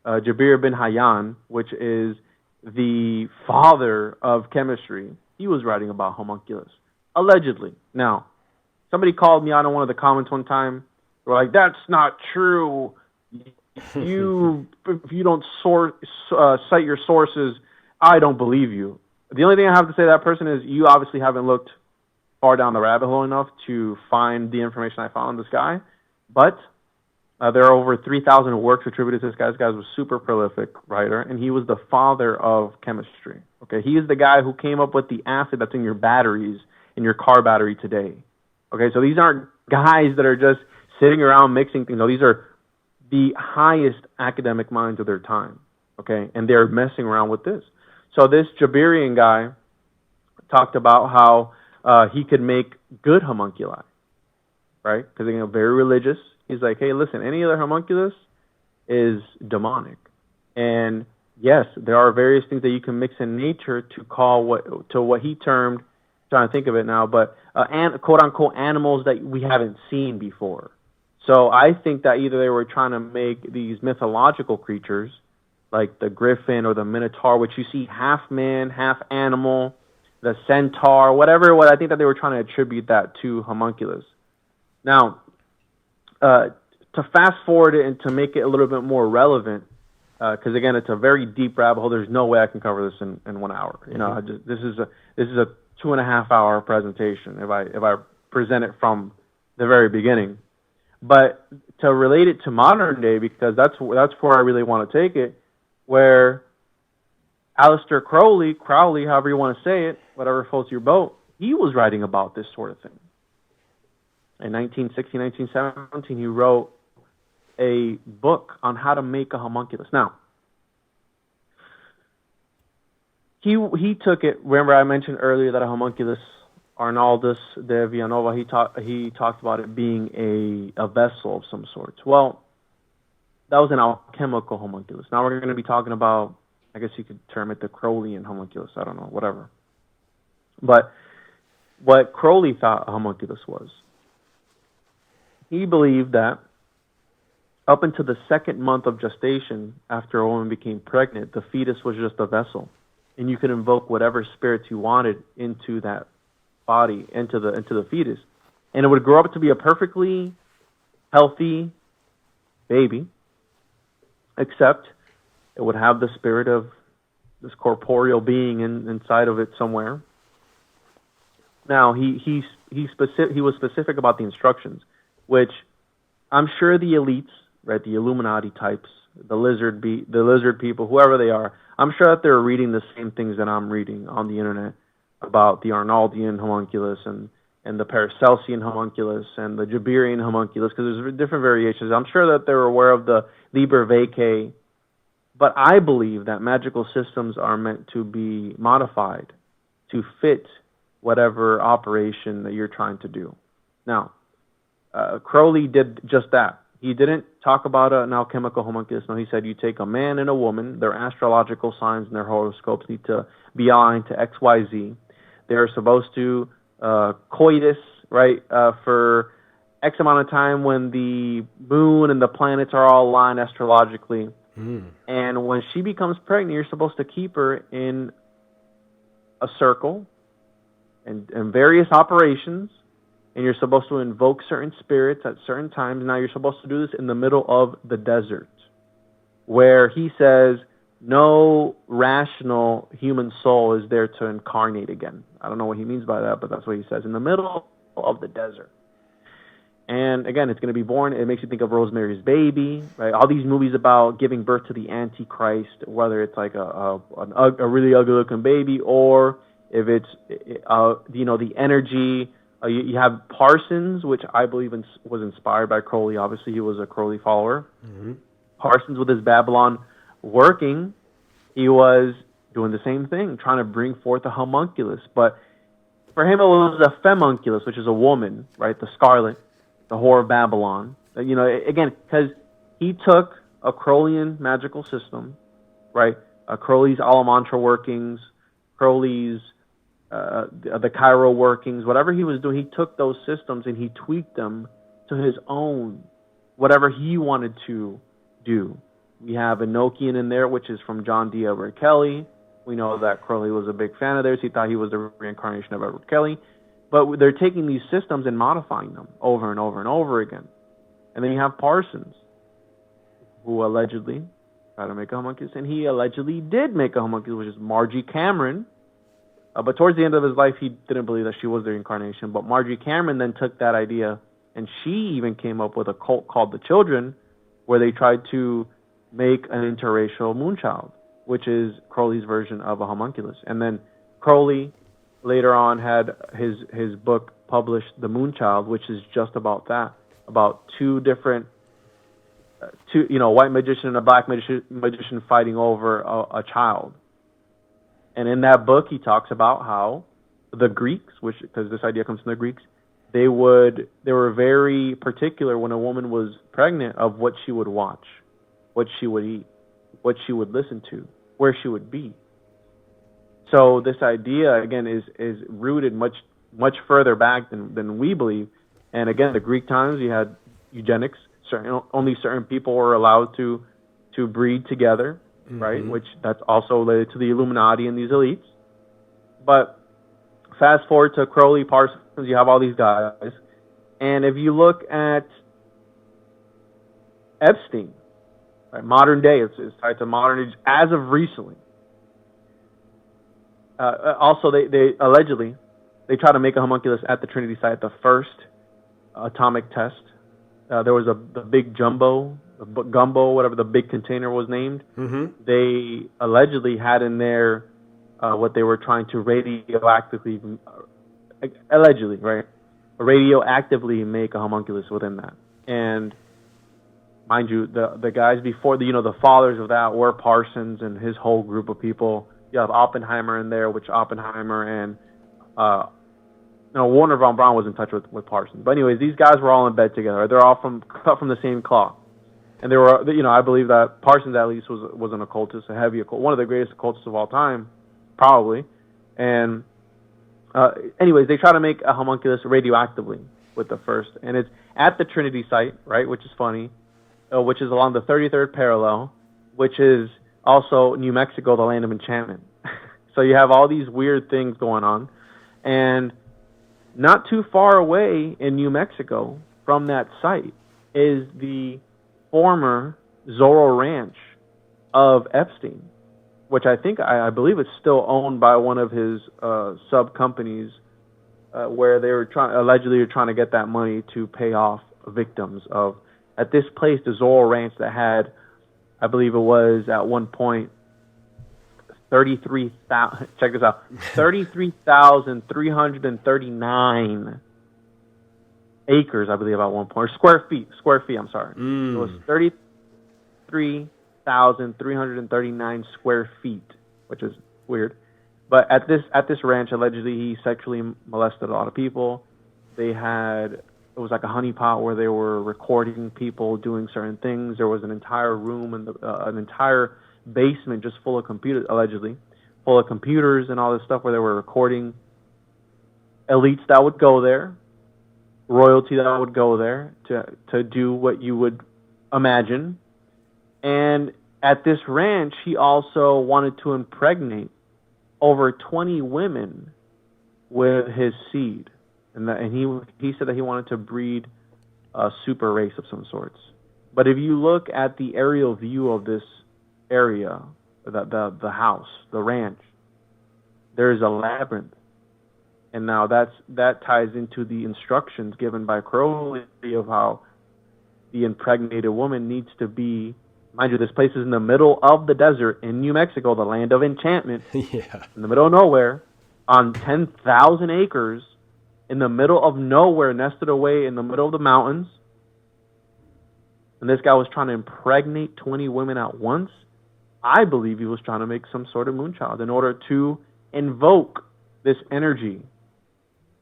C: Jabir bin Hayyan, which is the father of chemistry, he was writing about homunculus, allegedly. Now, somebody called me out on one of the comments one time. They were like, "That's not true. If you don't cite your sources, I don't believe you." The only thing I have to say to that person is you obviously haven't looked far down the rabbit hole enough to find the information I found on this guy. But there are over 3,000 works attributed to this guy. This guy was a super prolific writer, and he was the father of chemistry. Okay, he is the guy who came up with the acid that's in your batteries, in your car battery today. Okay, so these aren't guys that are just sitting around mixing things. No, these are the highest academic minds of their time. Okay, and they're messing around with this. So this Jabirian guy talked about how he could make good homunculi, right? Because they're very religious. He's like, hey, listen, any other homunculus is demonic. And yes, there are various things that you can mix in nature to call what he termed, trying to think of it now, but quote unquote animals that we haven't seen before. So I think that either they were trying to make these mythological creatures like the griffin or the minotaur, which you see half man, half animal, the centaur, whatever. What I think that they were trying to attribute that to homunculus. Now, to fast forward it and to make it a little bit more relevant, because again, it's a very deep rabbit hole. There's no way I can cover this in 1 hour. You know, this is a 2.5 hour presentation if I present it from the very beginning. But to relate it to modern day, because that's where I really want to take it, where Aleister Crowley, however you want to say it, whatever floats your boat, he was writing about this sort of thing. In 1916, 1917, he wrote a book on how to make a homunculus. Now, he took it. Remember, I mentioned earlier that a homunculus, Arnaldus de Villanova, he talked about it being a vessel of some sort. Well, that was an alchemical homunculus. Now we're going to be talking about, I guess you could term it the Crowleyan homunculus. I don't know, whatever. But what Crowley thought a homunculus was, he believed that up until the second month of gestation, after a woman became pregnant, the fetus was just a vessel, and you could invoke whatever spirits you wanted into that body, into the fetus, and it would grow up to be a perfectly healthy baby, except it would have the spirit of this corporeal being inside of it somewhere. Now he was specific about the instructions, which I'm sure the elites, right, the Illuminati types, the lizard people, whoever they are, I'm sure that they're reading the same things that I'm reading on the internet about the Arnaldian homunculus and the Paracelsian homunculus and the Jabirian homunculus, because there's different variations. I'm sure that they're aware of the Liber Vacae, but I believe that magical systems are meant to be modified to fit whatever operation that you're trying to do. Now, Crowley did just that. He didn't talk about an alchemical homunculus. No, he said you take a man and a woman, their astrological signs and their horoscopes need to be aligned to X, Y, Z. They're supposed to coitus, right, for X amount of time when the moon and the planets are all aligned astrologically. And when she becomes pregnant, you're supposed to keep her in a circle and various operations, and you're supposed to invoke certain spirits at certain times. Now, you're supposed to do this in the middle of the desert, where he says no rational human soul is there to incarnate again. I don't know what he means by that, but that's what he says, in the middle of the desert. And again, it's going to be born. It makes you think of Rosemary's Baby, right? All these movies about giving birth to the Antichrist, whether it's like a really ugly-looking baby, or if it's the energy. You have Parsons, which I believe was inspired by Crowley. Obviously, he was a Crowley follower. Parsons, with his Babylon working, he was doing the same thing, trying to bring forth a homunculus. But for him, it was a femunculus, which is a woman, right? The Scarlet, the whore of Babylon. Again, because he took a Crowleyan magical system, right? Crowley's Alamantra workings, Crowley's, the Cairo workings, whatever he was doing, he took those systems and he tweaked them to his own, whatever he wanted to do. We have Enochian in there, which is from John D. Edward Kelly. We know that Crowley was a big fan of theirs. He thought he was the reincarnation of Edward Kelly. But they're taking these systems and modifying them over and over and over again. And then you have Parsons, who allegedly tried to make a homunculus, and he allegedly did make a homunculus, which is Margie Cameron. But towards the end of his life, he didn't believe that she was the reincarnation. But Margie Cameron then took that idea, and she even came up with a cult called the Children, where they tried to make an interracial moonchild, which is Crowley's version of a homunculus. And then Crowley later on had his book published, The Moonchild, which is just about that, about two different, a white magician and a black magician fighting over a child. And in that book, he talks about how the Greeks, because this idea comes from the Greeks, they were very particular when a woman was pregnant of what she would watch, what she would eat, what she would listen to, where she would be. So this idea, again, is rooted much further back than we believe. And again, the Greek times, you had eugenics. Only certain people were allowed to breed together, right? Which that's also related to the Illuminati and these elites. But fast forward to Crowley, Parsons, you have all these guys. And if you look at Epstein, right, modern day, it's tied to modern age as of recently. Also, they allegedly, they tried to make a homunculus at the Trinity site, the first atomic test. There was the big gumbo, whatever the big container was named. They allegedly had in there what they were trying to radioactively, allegedly, right? Radioactively make a homunculus within that. And mind you, the guys before, the fathers of that were Parsons and his whole group of people. You have Oppenheimer in there, which Oppenheimer and Warner von Braun was in touch with Parsons. But anyways, these guys were all in bed together. They're all cut from the same cloth. And they were, I believe that Parsons at least was an occultist, a heavy occult, one of the greatest occultists of all time, probably. And anyways, they try to make a homunculus radioactively with the first. And it's at the Trinity site, right, which is funny, which is along the 33rd parallel, which is also New Mexico, the land of enchantment. So you have all these weird things going on. And not too far away in New Mexico from that site is the former Zorro Ranch of Epstein, which I believe it's still owned by one of his sub-companies where they were allegedly trying to get that money to pay off victims of, at this place, the Zorro Ranch that had, I believe it was at one point 33,000. Check this out: 33,339 acres, I believe, at one point, or square feet. I'm sorry. It was 33,339 square feet, which is weird. But at this ranch, allegedly, he sexually molested a lot of people. It was like a honeypot where they were recording people doing certain things. There was an entire room and an entire basement just full of computers, allegedly, full of computers and all this stuff where they were recording elites that would go there, royalty that would go there to do what you would imagine. And at this ranch, he also wanted to impregnate over 20 women with his seed. And he said that he wanted to breed a super race of some sorts. But if you look at the aerial view of this area, the house, the ranch, there's a labyrinth. And now that ties into the instructions given by Crowley of how the impregnated woman needs to be. Mind you, this place is in the middle of the desert in New Mexico, the land of enchantment.
B: Yeah.
C: In the middle of nowhere, on 10,000 acres, in the middle of nowhere, nested away in the middle of the mountains. And this guy was trying to impregnate 20 women at once. I believe he was trying to make some sort of moonchild in order to invoke this energy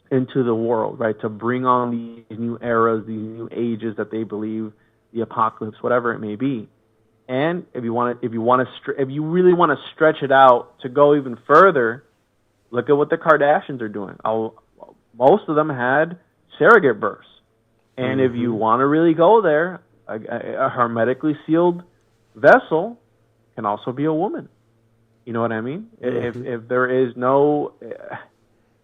C: into the world, right? To bring on these new eras, these new ages that they believe, the apocalypse, whatever it may be. And if you really want to stretch it out to go even further, Look at what the Kardashians are doing. Most of them had surrogate births. And if you want to really go there, a hermetically sealed vessel can also be a woman. You know what I mean? If there is no...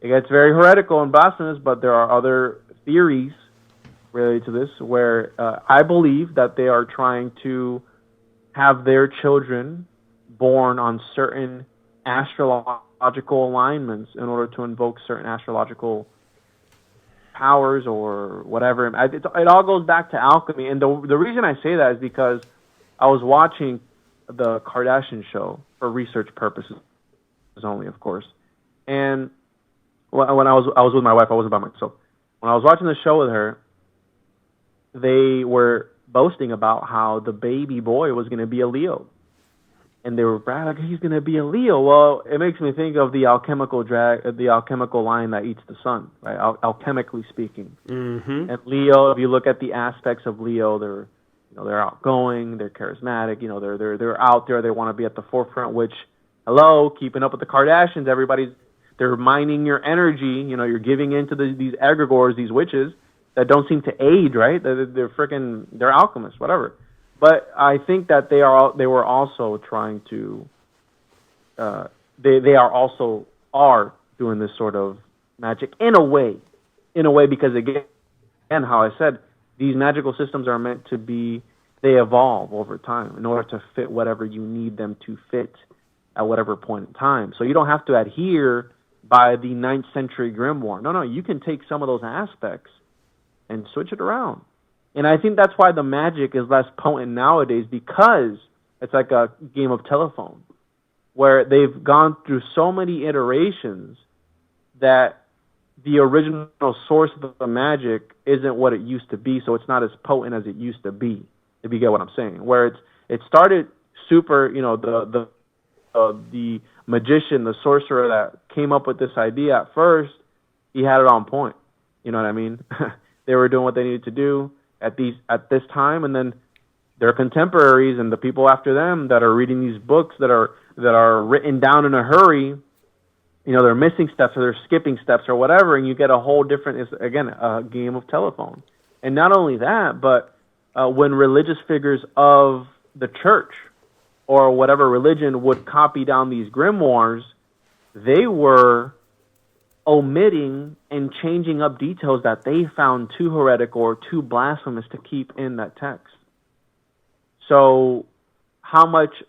C: It gets very heretical and blasphemous, but there are other theories related to this where I believe that they are trying to have their children born on certain astrological alignments in order to invoke certain astrological powers or whatever. It all goes back to alchemy. And the reason I say that is because I was watching the Kardashian show for research purposes only, of course. And when I was with my wife, I wasn't by myself. When I was watching the show with her, they were boasting about how the baby boy was going to be a Leo. And they were bragging, like, he's going to be a Leo. Well, it makes me think of the alchemical line that eats the sun, right? Alchemically speaking. And Leo, if you look at the aspects of Leo, they're outgoing, they're charismatic, they're out there, they want to be at the forefront. Which, hello, keeping up with the Kardashians, they're mining your energy. You're giving into these egregores, these witches that don't seem to age, right? They're alchemists, whatever. But I think that they were also trying to, they are doing this sort of magic in a way, because again, how I said, these magical systems are meant to be, they evolve over time in order to fit whatever you need them to fit at whatever point in time. So you don't have to adhere by the 9th century grimoire. No, you can take some of those aspects and switch it around. And I think that's why the magic is less potent nowadays, because it's like a game of telephone where they've gone through so many iterations that the original source of the magic isn't what it used to be, so it's not as potent as it used to be, if you get what I'm saying. Where it started super, the magician, the sorcerer that came up with this idea at first, he had it on point. You know what I mean? They were doing what they needed to do at this time, and then their contemporaries and the people after them that are reading these books that are written down in a hurry, they're missing steps or they're skipping steps or whatever, and you get a whole different, it's, again, a game of telephone. And not only that, but when religious figures of the church or whatever religion would copy down these grimoires, they were omitting and changing up details that they found too heretical or too blasphemous to keep in that text. So how much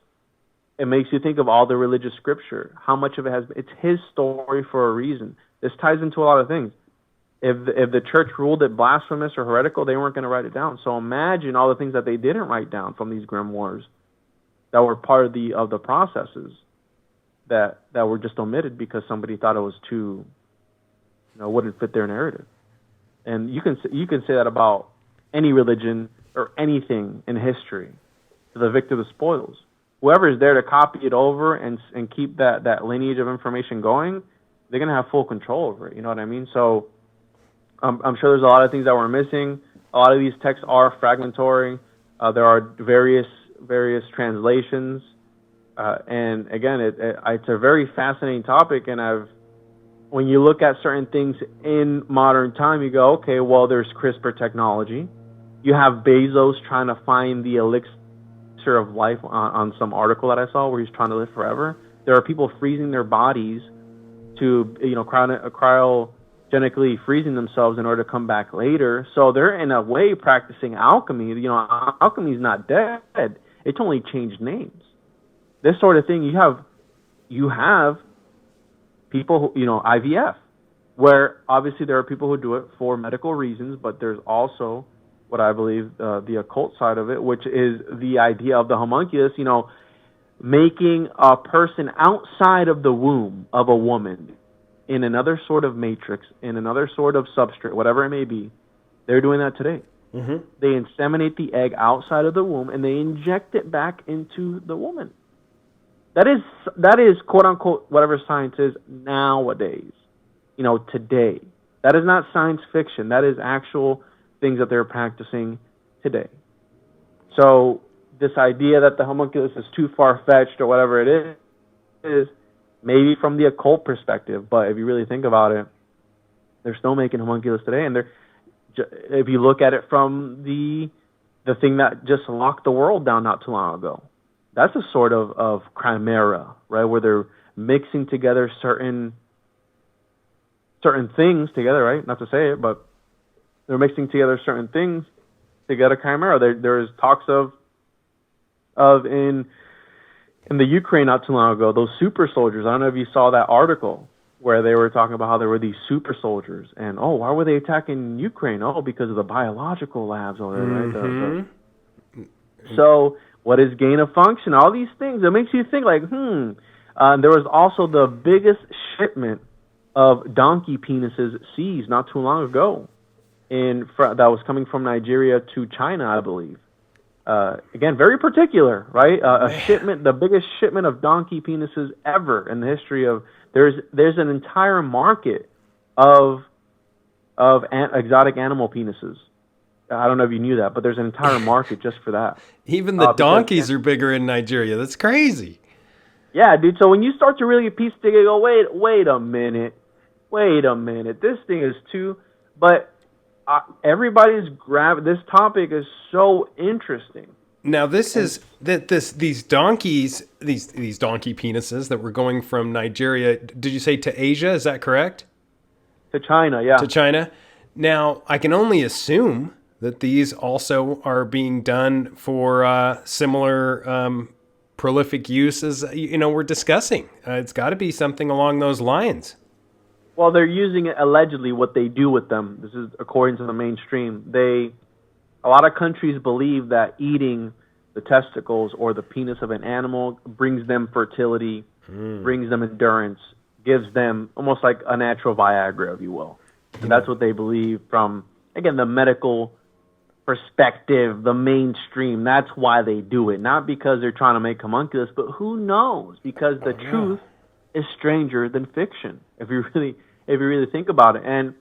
C: it makes you think of all the religious scripture, how much of it it's his story for a reason. This ties into a lot of things. If the church ruled it blasphemous or heretical, they weren't going to write it down. So imagine all the things that they didn't write down from these grimoires that were part of the processes that were just omitted because somebody thought it was too, wouldn't fit their narrative. And you can say that about any religion or anything in history. The victor of the spoils. Whoever is there to copy it over and keep that lineage of information going, they're going to have full control over it. You know what I mean? So I'm sure there's a lot of things that we're missing. A lot of these texts are fragmentary. There are various translations. And again, it's a very fascinating topic. And when you look at certain things in modern time, you go, okay, well, there's CRISPR technology. You have Bezos trying to find the elixir of life on some article that I saw where he's trying to live forever. There are people freezing their bodies to, cryogenically freezing themselves in order to come back later. So they're in a way practicing alchemy. Alchemy is not dead. It's only changed names. This sort of thing, you have people who, IVF, where obviously there are people who do it for medical reasons, but there's also what I believe the occult side of it, which is the idea of the homunculus, making a person outside of the womb of a woman in another sort of matrix, in another sort of substrate, whatever it may be. They're doing that today. Mm-hmm. They inseminate the egg outside of the womb and they inject it back into the woman. That is quote unquote whatever science is nowadays. Today. That is not science fiction. That is actual things that they're practicing today. So this idea that the homunculus is too far-fetched or whatever it is, maybe from the occult perspective, but if you really think about it, they're still making homunculus today, and if you look at it from the thing that just locked the world down not too long ago, that's a sort of chimera, right? Where they're mixing together certain things together, right? Not to say it, but they're mixing together certain things to get a chimera. There's talks of in the Ukraine not too long ago, those super soldiers. I don't know if you saw that article where they were talking about how there were these super soldiers, and why were they attacking Ukraine? Because of the biological labs over there, right? So what is gain of function? All these things. It makes you think like, there was also the biggest shipment of donkey penises seized not too long ago, that was coming from Nigeria to China, I believe. Again, very particular, right? A shipment, the biggest shipment of donkey penises ever in the history of. There's an entire market of exotic animal penises. I don't know if you knew that, but there's an entire market just for that.
B: Even the donkeys are bigger in Nigeria. That's crazy.
C: Yeah, dude. So when you start to really piece together, go, wait a minute. This thing is too. But everybody's this topic is so interesting.
B: Now these donkeys, these donkey penises that were going from Nigeria. Did you say to Asia? Is that correct?
C: To China, yeah.
B: To China. Now I can only assume that these also are being done for similar prolific use as we're discussing. It's got to be something along those lines.
C: Well, they're using it allegedly. What they do with them, this is according to the mainstream. A lot of countries believe that eating the testicles or the penis of an animal brings them fertility, brings them endurance, gives them almost like a natural Viagra, if you will. And that's what they believe from, again, the medical perspective, the mainstream. That's why they do it. Not because they're trying to make homunculus, but who knows? Because the truth is stranger than fiction, if you really think about it. And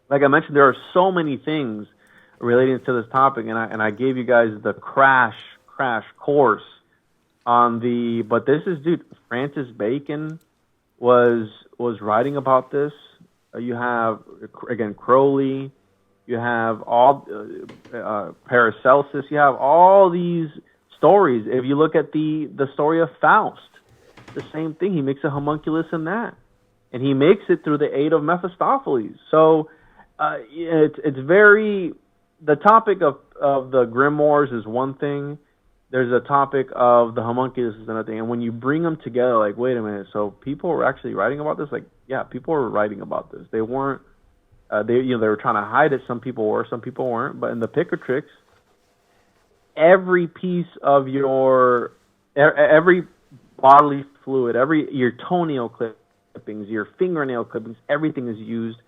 C: like I mentioned, there are so many things relating to this topic, and I gave you guys the crash course on but this is, dude, Francis Bacon was writing about this. You have, again, Crowley, you have all Paracelsus, you have all these stories. If you look at the story of Faust, the same thing. He makes a homunculus in that, and he makes it through the aid of Mephistopheles. So it's very. The topic of the grimoires is one thing. There's a topic of the homunculus is another thing. And when you bring them together, like, wait a minute, so people were actually writing about this? Like, yeah, people were writing about this. They weren't. They were trying to hide it. Some people were, some people weren't. But in the Picatrix, every piece of every bodily fluid, your toenail clippings, your fingernail clippings, everything is used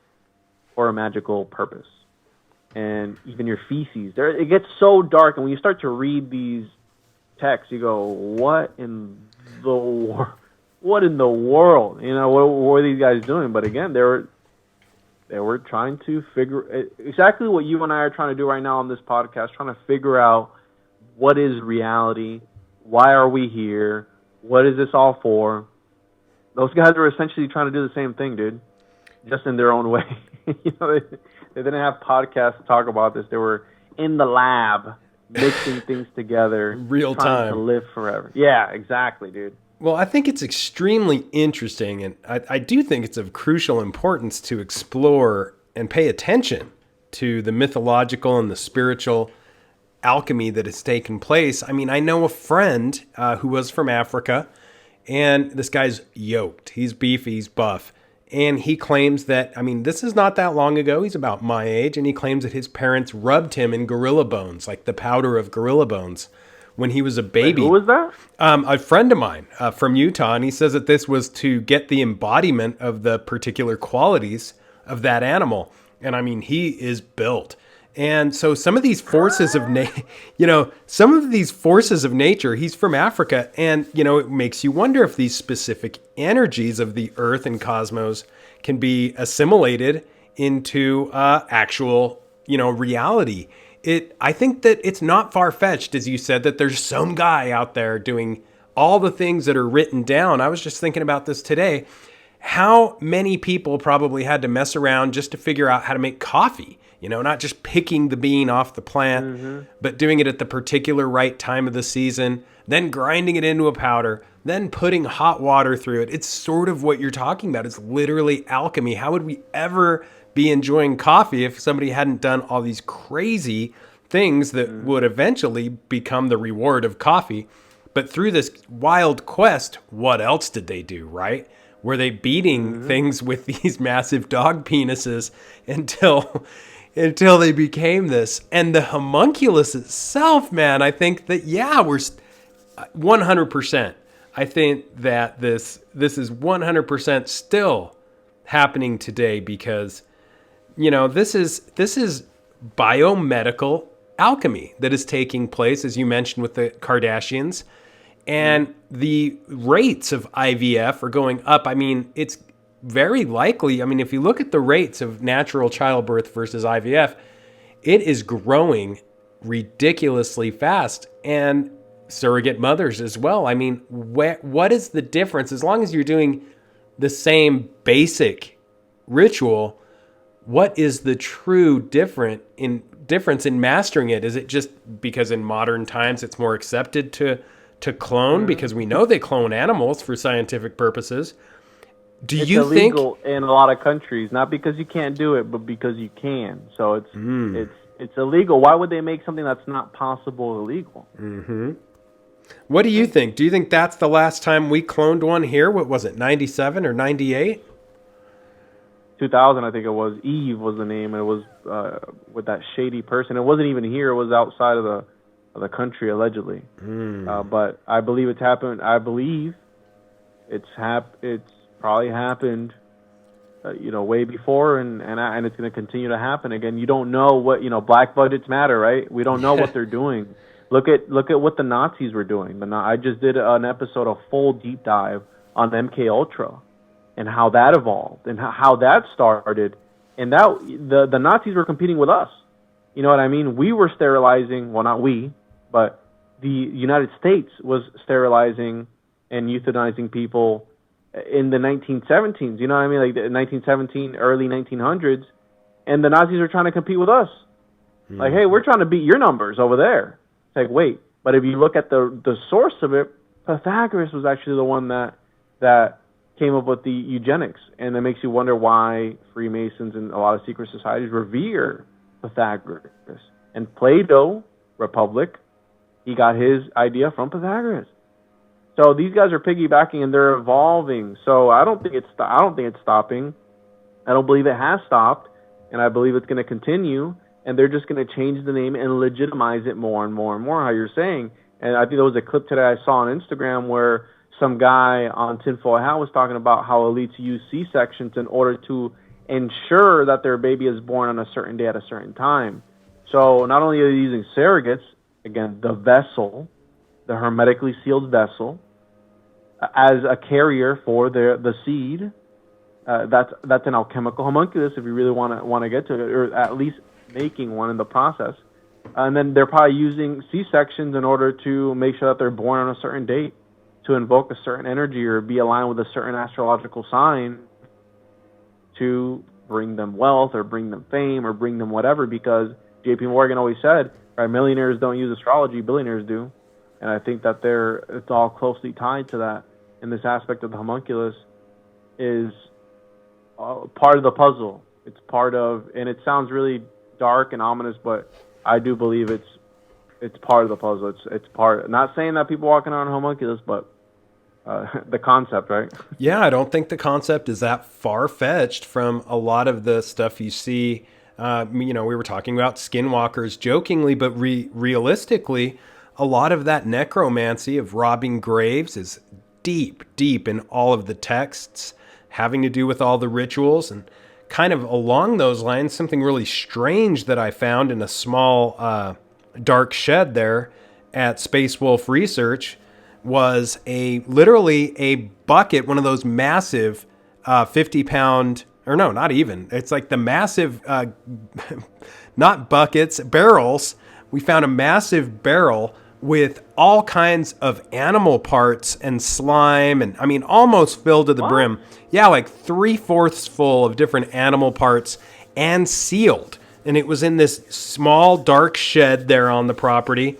C: for a magical purpose. And even your feces. It gets so dark, and when you start to read these texts, you go, what in the world? What are these guys doing? But again, they were trying to figure exactly what you and I are trying to do right now on this podcast, trying to figure out what is reality, why are we here, what is this all for? Those guys were essentially trying to do the same thing, dude, just in their own way. They didn't have podcasts to talk about this. They were in the lab mixing things together,
B: real time,
C: to live forever. Yeah, exactly, dude.
B: Well, I think it's extremely interesting, and I do think it's of crucial importance to explore and pay attention to the mythological and the spiritual alchemy that has taken place. I mean, I know a friend who was from Africa, and this guy's yoked. He's beefy, he's buff. And he claims that, this is not that long ago. He's about my age. And he claims that his parents rubbed him in gorilla bones, like the powder of gorilla bones, when he was a baby.
C: Wait, who was that?
B: A friend of mine from Utah. And he says that this was to get the embodiment of the particular qualities of that animal. And he is built. And so some of these forces of nature, he's from Africa, and, it makes you wonder if these specific energies of the earth and cosmos can be assimilated into actual, reality. I think that it's not far-fetched, as you said, that there's some guy out there doing all the things that are written down. I was just thinking about this today. How many people probably had to mess around just to figure out how to make coffee? You know, not just picking the bean off the plant, but doing it at the particular right time of the season, then grinding it into a powder, then putting hot water through it. It's sort of what you're talking about. It's literally alchemy. How would we ever be enjoying coffee if somebody hadn't done all these crazy things that would eventually become the reward of coffee? But through this wild quest, what else did they do, right? Were they beating things with these massive dog penises until they became this? And the homunculus itself, man, I think that, we're 100%. I think that this is 100% still happening today because, you know, this is biomedical alchemy that is taking place, as you mentioned with the Kardashians. And the rates of IVF are going up. I mean, it's very likely. I mean, if you look at the rates of natural childbirth versus IVF, it is growing ridiculously fast. And surrogate mothers as well. I mean, what is the difference? As long as you're doing the same basic ritual, what is the true difference in mastering it? Is it just because in modern times it's more accepted to clone because we know they clone animals for scientific purposes? It's
C: illegal in a lot of countries, not because you can't do it, but because you can. So it's illegal. Why would they make something that's not possible illegal?
B: What do you think? Do you think that's the last time we cloned one here? What was it, 97 or 98?
C: 2000, I think it was. Eve was the name, and it was with that shady person. It wasn't even here. It was outside of the country, allegedly. But I believe it's happened. I believe it's probably happened, way before, and it's going to continue to happen again. You don't know what, black budgets matter, right? We don't know what they're doing. Look at what the Nazis were doing. I just did an episode, a full deep dive on MK Ultra and how that evolved and how that started. And that the Nazis were competing with us. You know what I mean? We were sterilizing, well, not we, but the United States was sterilizing and euthanizing people in the 1917s. You know what I mean? Like the 1917, early 1900s. And the Nazis were trying to compete with us. Like, hey, we're trying to beat your numbers over there. It's like, wait. But if you look at the source of it, Pythagoras was actually the one that came up with the eugenics. And that makes you wonder why Freemasons and a lot of secret societies revere Pythagoras. And Plato, Republic, he got his idea from Pythagoras. So these guys are piggybacking and they're evolving. So I don't think it's stopping. I don't believe it has stopped, and I believe it's going to continue. And they're just going to change the name and legitimize it more and more and more. How you're saying, and I think there was a clip today I saw on Instagram where some guy on Tinfoil Hat was talking about how elites use C-sections in order to ensure that their baby is born on a certain day at a certain time. So not only are they using surrogates, again, the vessel, the hermetically sealed vessel, as a carrier for the seed. That's an alchemical homunculus if you really want to get to it, or at least making one in the process. And then they're probably using C-sections in order to make sure that they're born on a certain date, to invoke a certain energy or be aligned with a certain astrological sign to bring them wealth or bring them fame or bring them whatever, because J.P. Morgan always said, right, millionaires don't use astrology, billionaires do. And I think that it's all closely tied to that. And this aspect of the homunculus is part of the puzzle. It's part of, and it sounds really dark and ominous, but I do believe it's part of the puzzle. It's part. Not saying that people walking around homunculus, but the concept, right?
B: Yeah, I don't think the concept is that far-fetched from a lot of the stuff you see. We were talking about skinwalkers jokingly, but realistically, a lot of that necromancy of robbing graves is deep in all of the texts having to do with all the rituals. And kind of along those lines, something really strange that I found in a small dark shed there at Space Wolf Research was literally a bucket, one of those massive 50-pound, or no, not even. It's like the massive, not buckets, barrels. We found a massive barrel with all kinds of animal parts and slime, and I mean, almost filled to the brim. Yeah, like 3/4 full of different animal parts and sealed. And it was in this small, dark shed there on the property.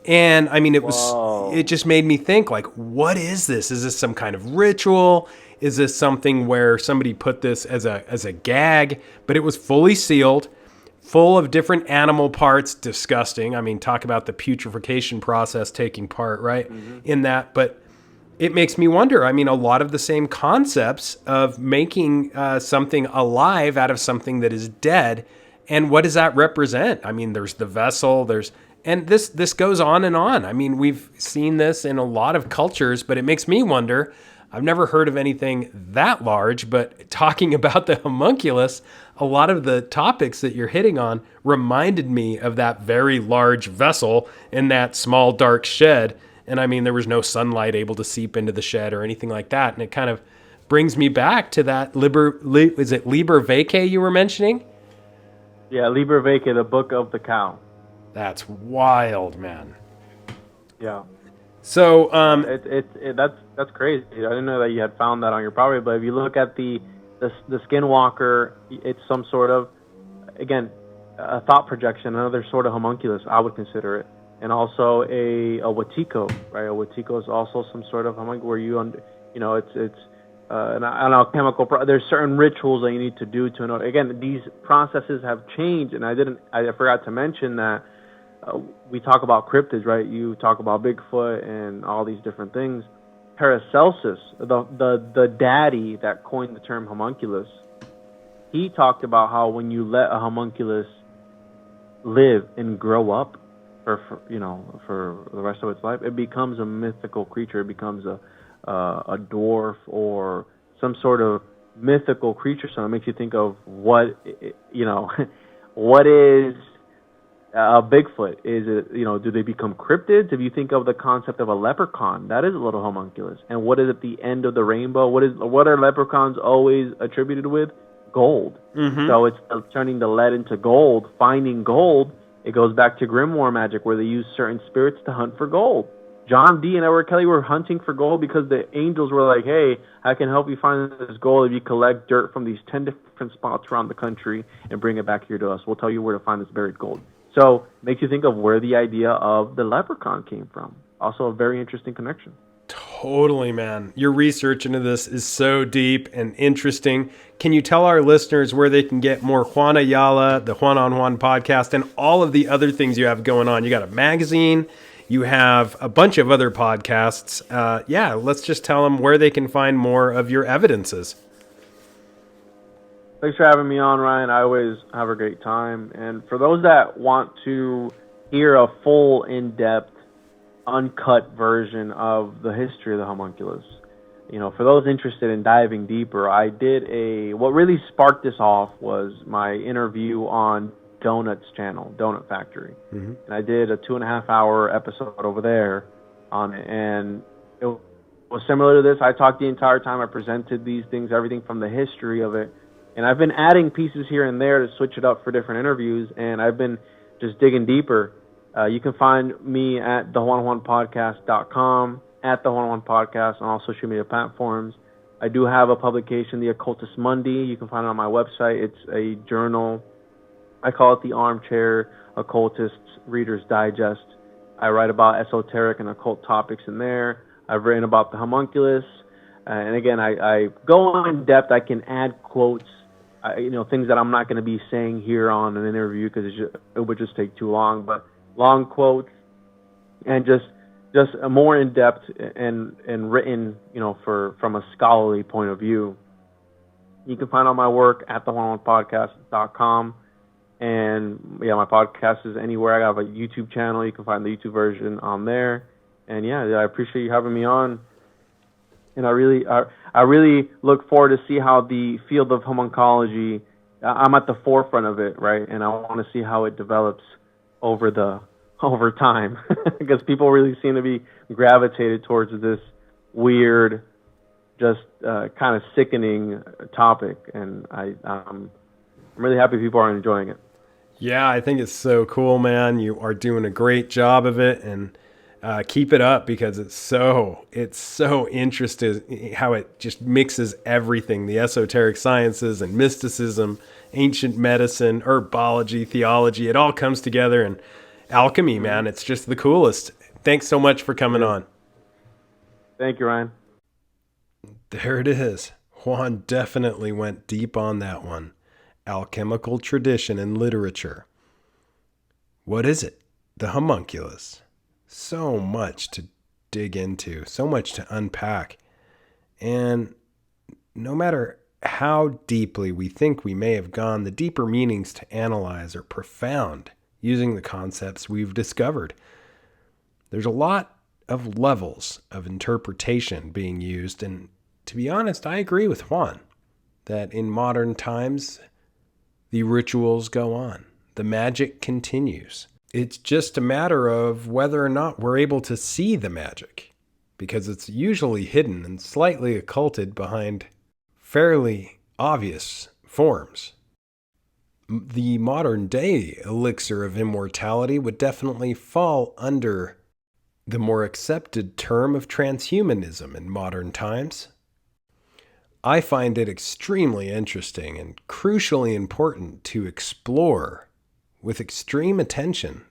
B: And I mean, it just made me think, like, what is this? Is this some kind of ritual? Is this something where somebody put this as a gag? But it was fully sealed, full of different animal parts. Disgusting. I mean, talk about the putrefaction process taking part, right? In that. But it makes me wonder. I mean, a lot of the same concepts of making something alive out of something that is dead. And what does that represent? I mean, there's the vessel, and this goes on and on. I mean, we've seen this in a lot of cultures, but it makes me wonder. I've never heard of anything that large, but talking about the homunculus, a lot of the topics that you're hitting on reminded me of that very large vessel in that small dark shed. And I mean, there was no sunlight able to seep into the shed or anything like that. And it kind of brings me back to that is it Liber Vacay you were mentioning?
C: Yeah, Liber Vacay, the Book of the Cow.
B: That's wild, man.
C: Yeah.
B: So
C: that's crazy. I didn't know that you had found that on your property. But if you look at the skinwalker, it's some sort of, again, a thought projection, another sort of homunculus, I would consider it, and also a Wetiko, right? A Wetiko is also some sort of homunculus where it's an alchemical. There's certain rituals that you need to do to know. Again, these processes have changed, and I forgot to mention that we talk about cryptids, right? You talk about Bigfoot and all these different things. Paracelsus, the daddy that coined the term homunculus, he talked about how when you let a homunculus live and grow up for the rest of its life, it becomes a mythical creature. It becomes a dwarf or some sort of mythical creature. So it makes you think of what is a Bigfoot? Is it, do they become cryptids? If you think of the concept of a leprechaun, that is a little homunculus. And what is at the end of the rainbow? What are leprechauns always attributed with? Gold. Mm-hmm. So it's turning the lead into gold, finding gold. It goes back to grimoire magic where they use certain spirits to hunt for gold. John Dee and Edward Kelly were hunting for gold because the angels were like, hey, I can help you find this gold if you collect dirt from these 10 different spots around the country and bring it back here to us. We'll tell you where to find this buried gold. So makes you think of where the idea of the leprechaun came from. Also a very interesting connection.
B: Totally, man. Your research into this is so deep and interesting. Can you tell our listeners where they can get more Juan Ayala, the Juan on Juan podcast, and all of the other things you have going on? You got a magazine. You have a bunch of other podcasts. Let's just tell them where they can find more of your evidences.
C: Thanks for having me on, Ryan. I always have a great time. And for those that want to hear a full, in-depth, uncut version of the history of the homunculus, for those interested in diving deeper, I did what really sparked this off was my interview on Donut's channel, Donut Factory. Mm-hmm. And I did a 2.5-hour episode over there on it. And it was similar to this. I talked the entire time. I presented these things, everything from the history of it. And I've been adding pieces here and there to switch it up for different interviews. And I've been just digging deeper. You can find me at thejuanjuanpodcast.com, at the Juan Juan Podcast on all social media platforms. I do have a publication, The Occultist Monday. You can find it on my website. It's a journal. I call it the Armchair Occultist's Reader's Digest. I write about esoteric and occult topics in there. I've written about the homunculus. And again, I go in depth. I can add quotes, things that I'm not going to be saying here on an interview because it would just take too long. But long quotes and just more in depth and written, from a scholarly point of view. You can find all my work at thejuanjuanpodcast.com. And yeah, my podcast is anywhere. I have a YouTube channel. You can find the YouTube version on there. And yeah, I appreciate you having me on. And I really look forward to see how the field of homuncology, I'm at the forefront of it, right? And I want to see how it develops over time, because people really seem to be gravitated towards this weird, just kind of sickening topic. And I'm really happy people are enjoying it.
B: Yeah, I think it's so cool, man. You are doing a great job of it. And Keep it up because it's so interesting how it just mixes everything, the esoteric sciences and mysticism, ancient medicine, herbology, theology. It all comes together, and alchemy, man, it's just the coolest. Thanks so much for coming on.
C: Thank you, Ryan.
B: There it is. Juan definitely went deep on that one. Alchemical tradition and literature. What is it? The homunculus. So much to dig into, so much to unpack. And no matter how deeply we think we may have gone, the deeper meanings to analyze are profound using the concepts we've discovered. There's a lot of levels of interpretation being used, and to be honest, I agree with Juan that in modern times, the rituals go on. The magic continues. It's just a matter of whether or not we're able to see the magic, because it's usually hidden and slightly occulted behind fairly obvious forms. The modern day elixir of immortality would definitely fall under the more accepted term of transhumanism in modern times. I find it extremely interesting and crucially important to explore with extreme attention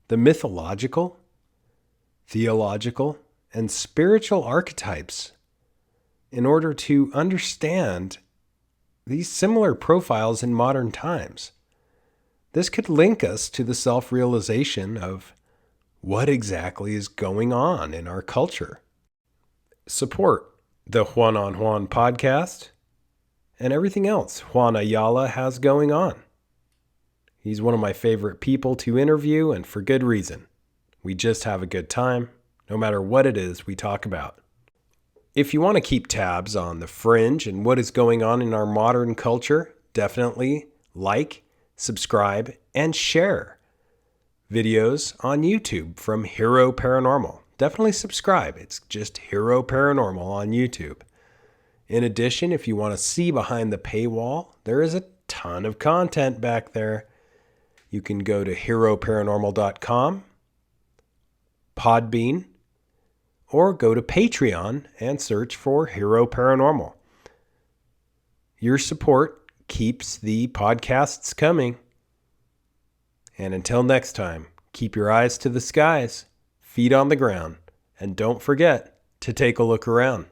B: the mythological, theological, and spiritual archetypes in order to understand these similar profiles in modern times. This could link us to the self-realization of what exactly is going on in our culture. Support the Juan on Juan podcast and everything else Juan Ayala has going on. He's one of my favorite people to interview, and for good reason. We just have a good time, no matter what it is we talk about. If you want to keep tabs on the fringe and what is going on in our modern culture, definitely like, subscribe, and share videos on YouTube from HEROparanormal. Definitely subscribe. It's just HEROparanormal on YouTube. In addition, if you want to see behind the paywall, there is a ton of content back there. You can go to HEROparanormal.com, Podbean, or go to Patreon and search for HEROparanormal. Your support keeps the podcasts coming. And until next time, keep your eyes to the skies, feet on the ground, and don't forget to take a look around.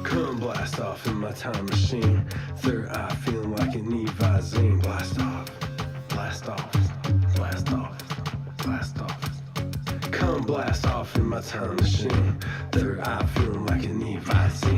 A: Come blast off in my time machine. Third eye feeling like an Evazine. Blast off, blast off, blast off, blast off. Come blast off in my time machine. Third eye feeling like an Evazine.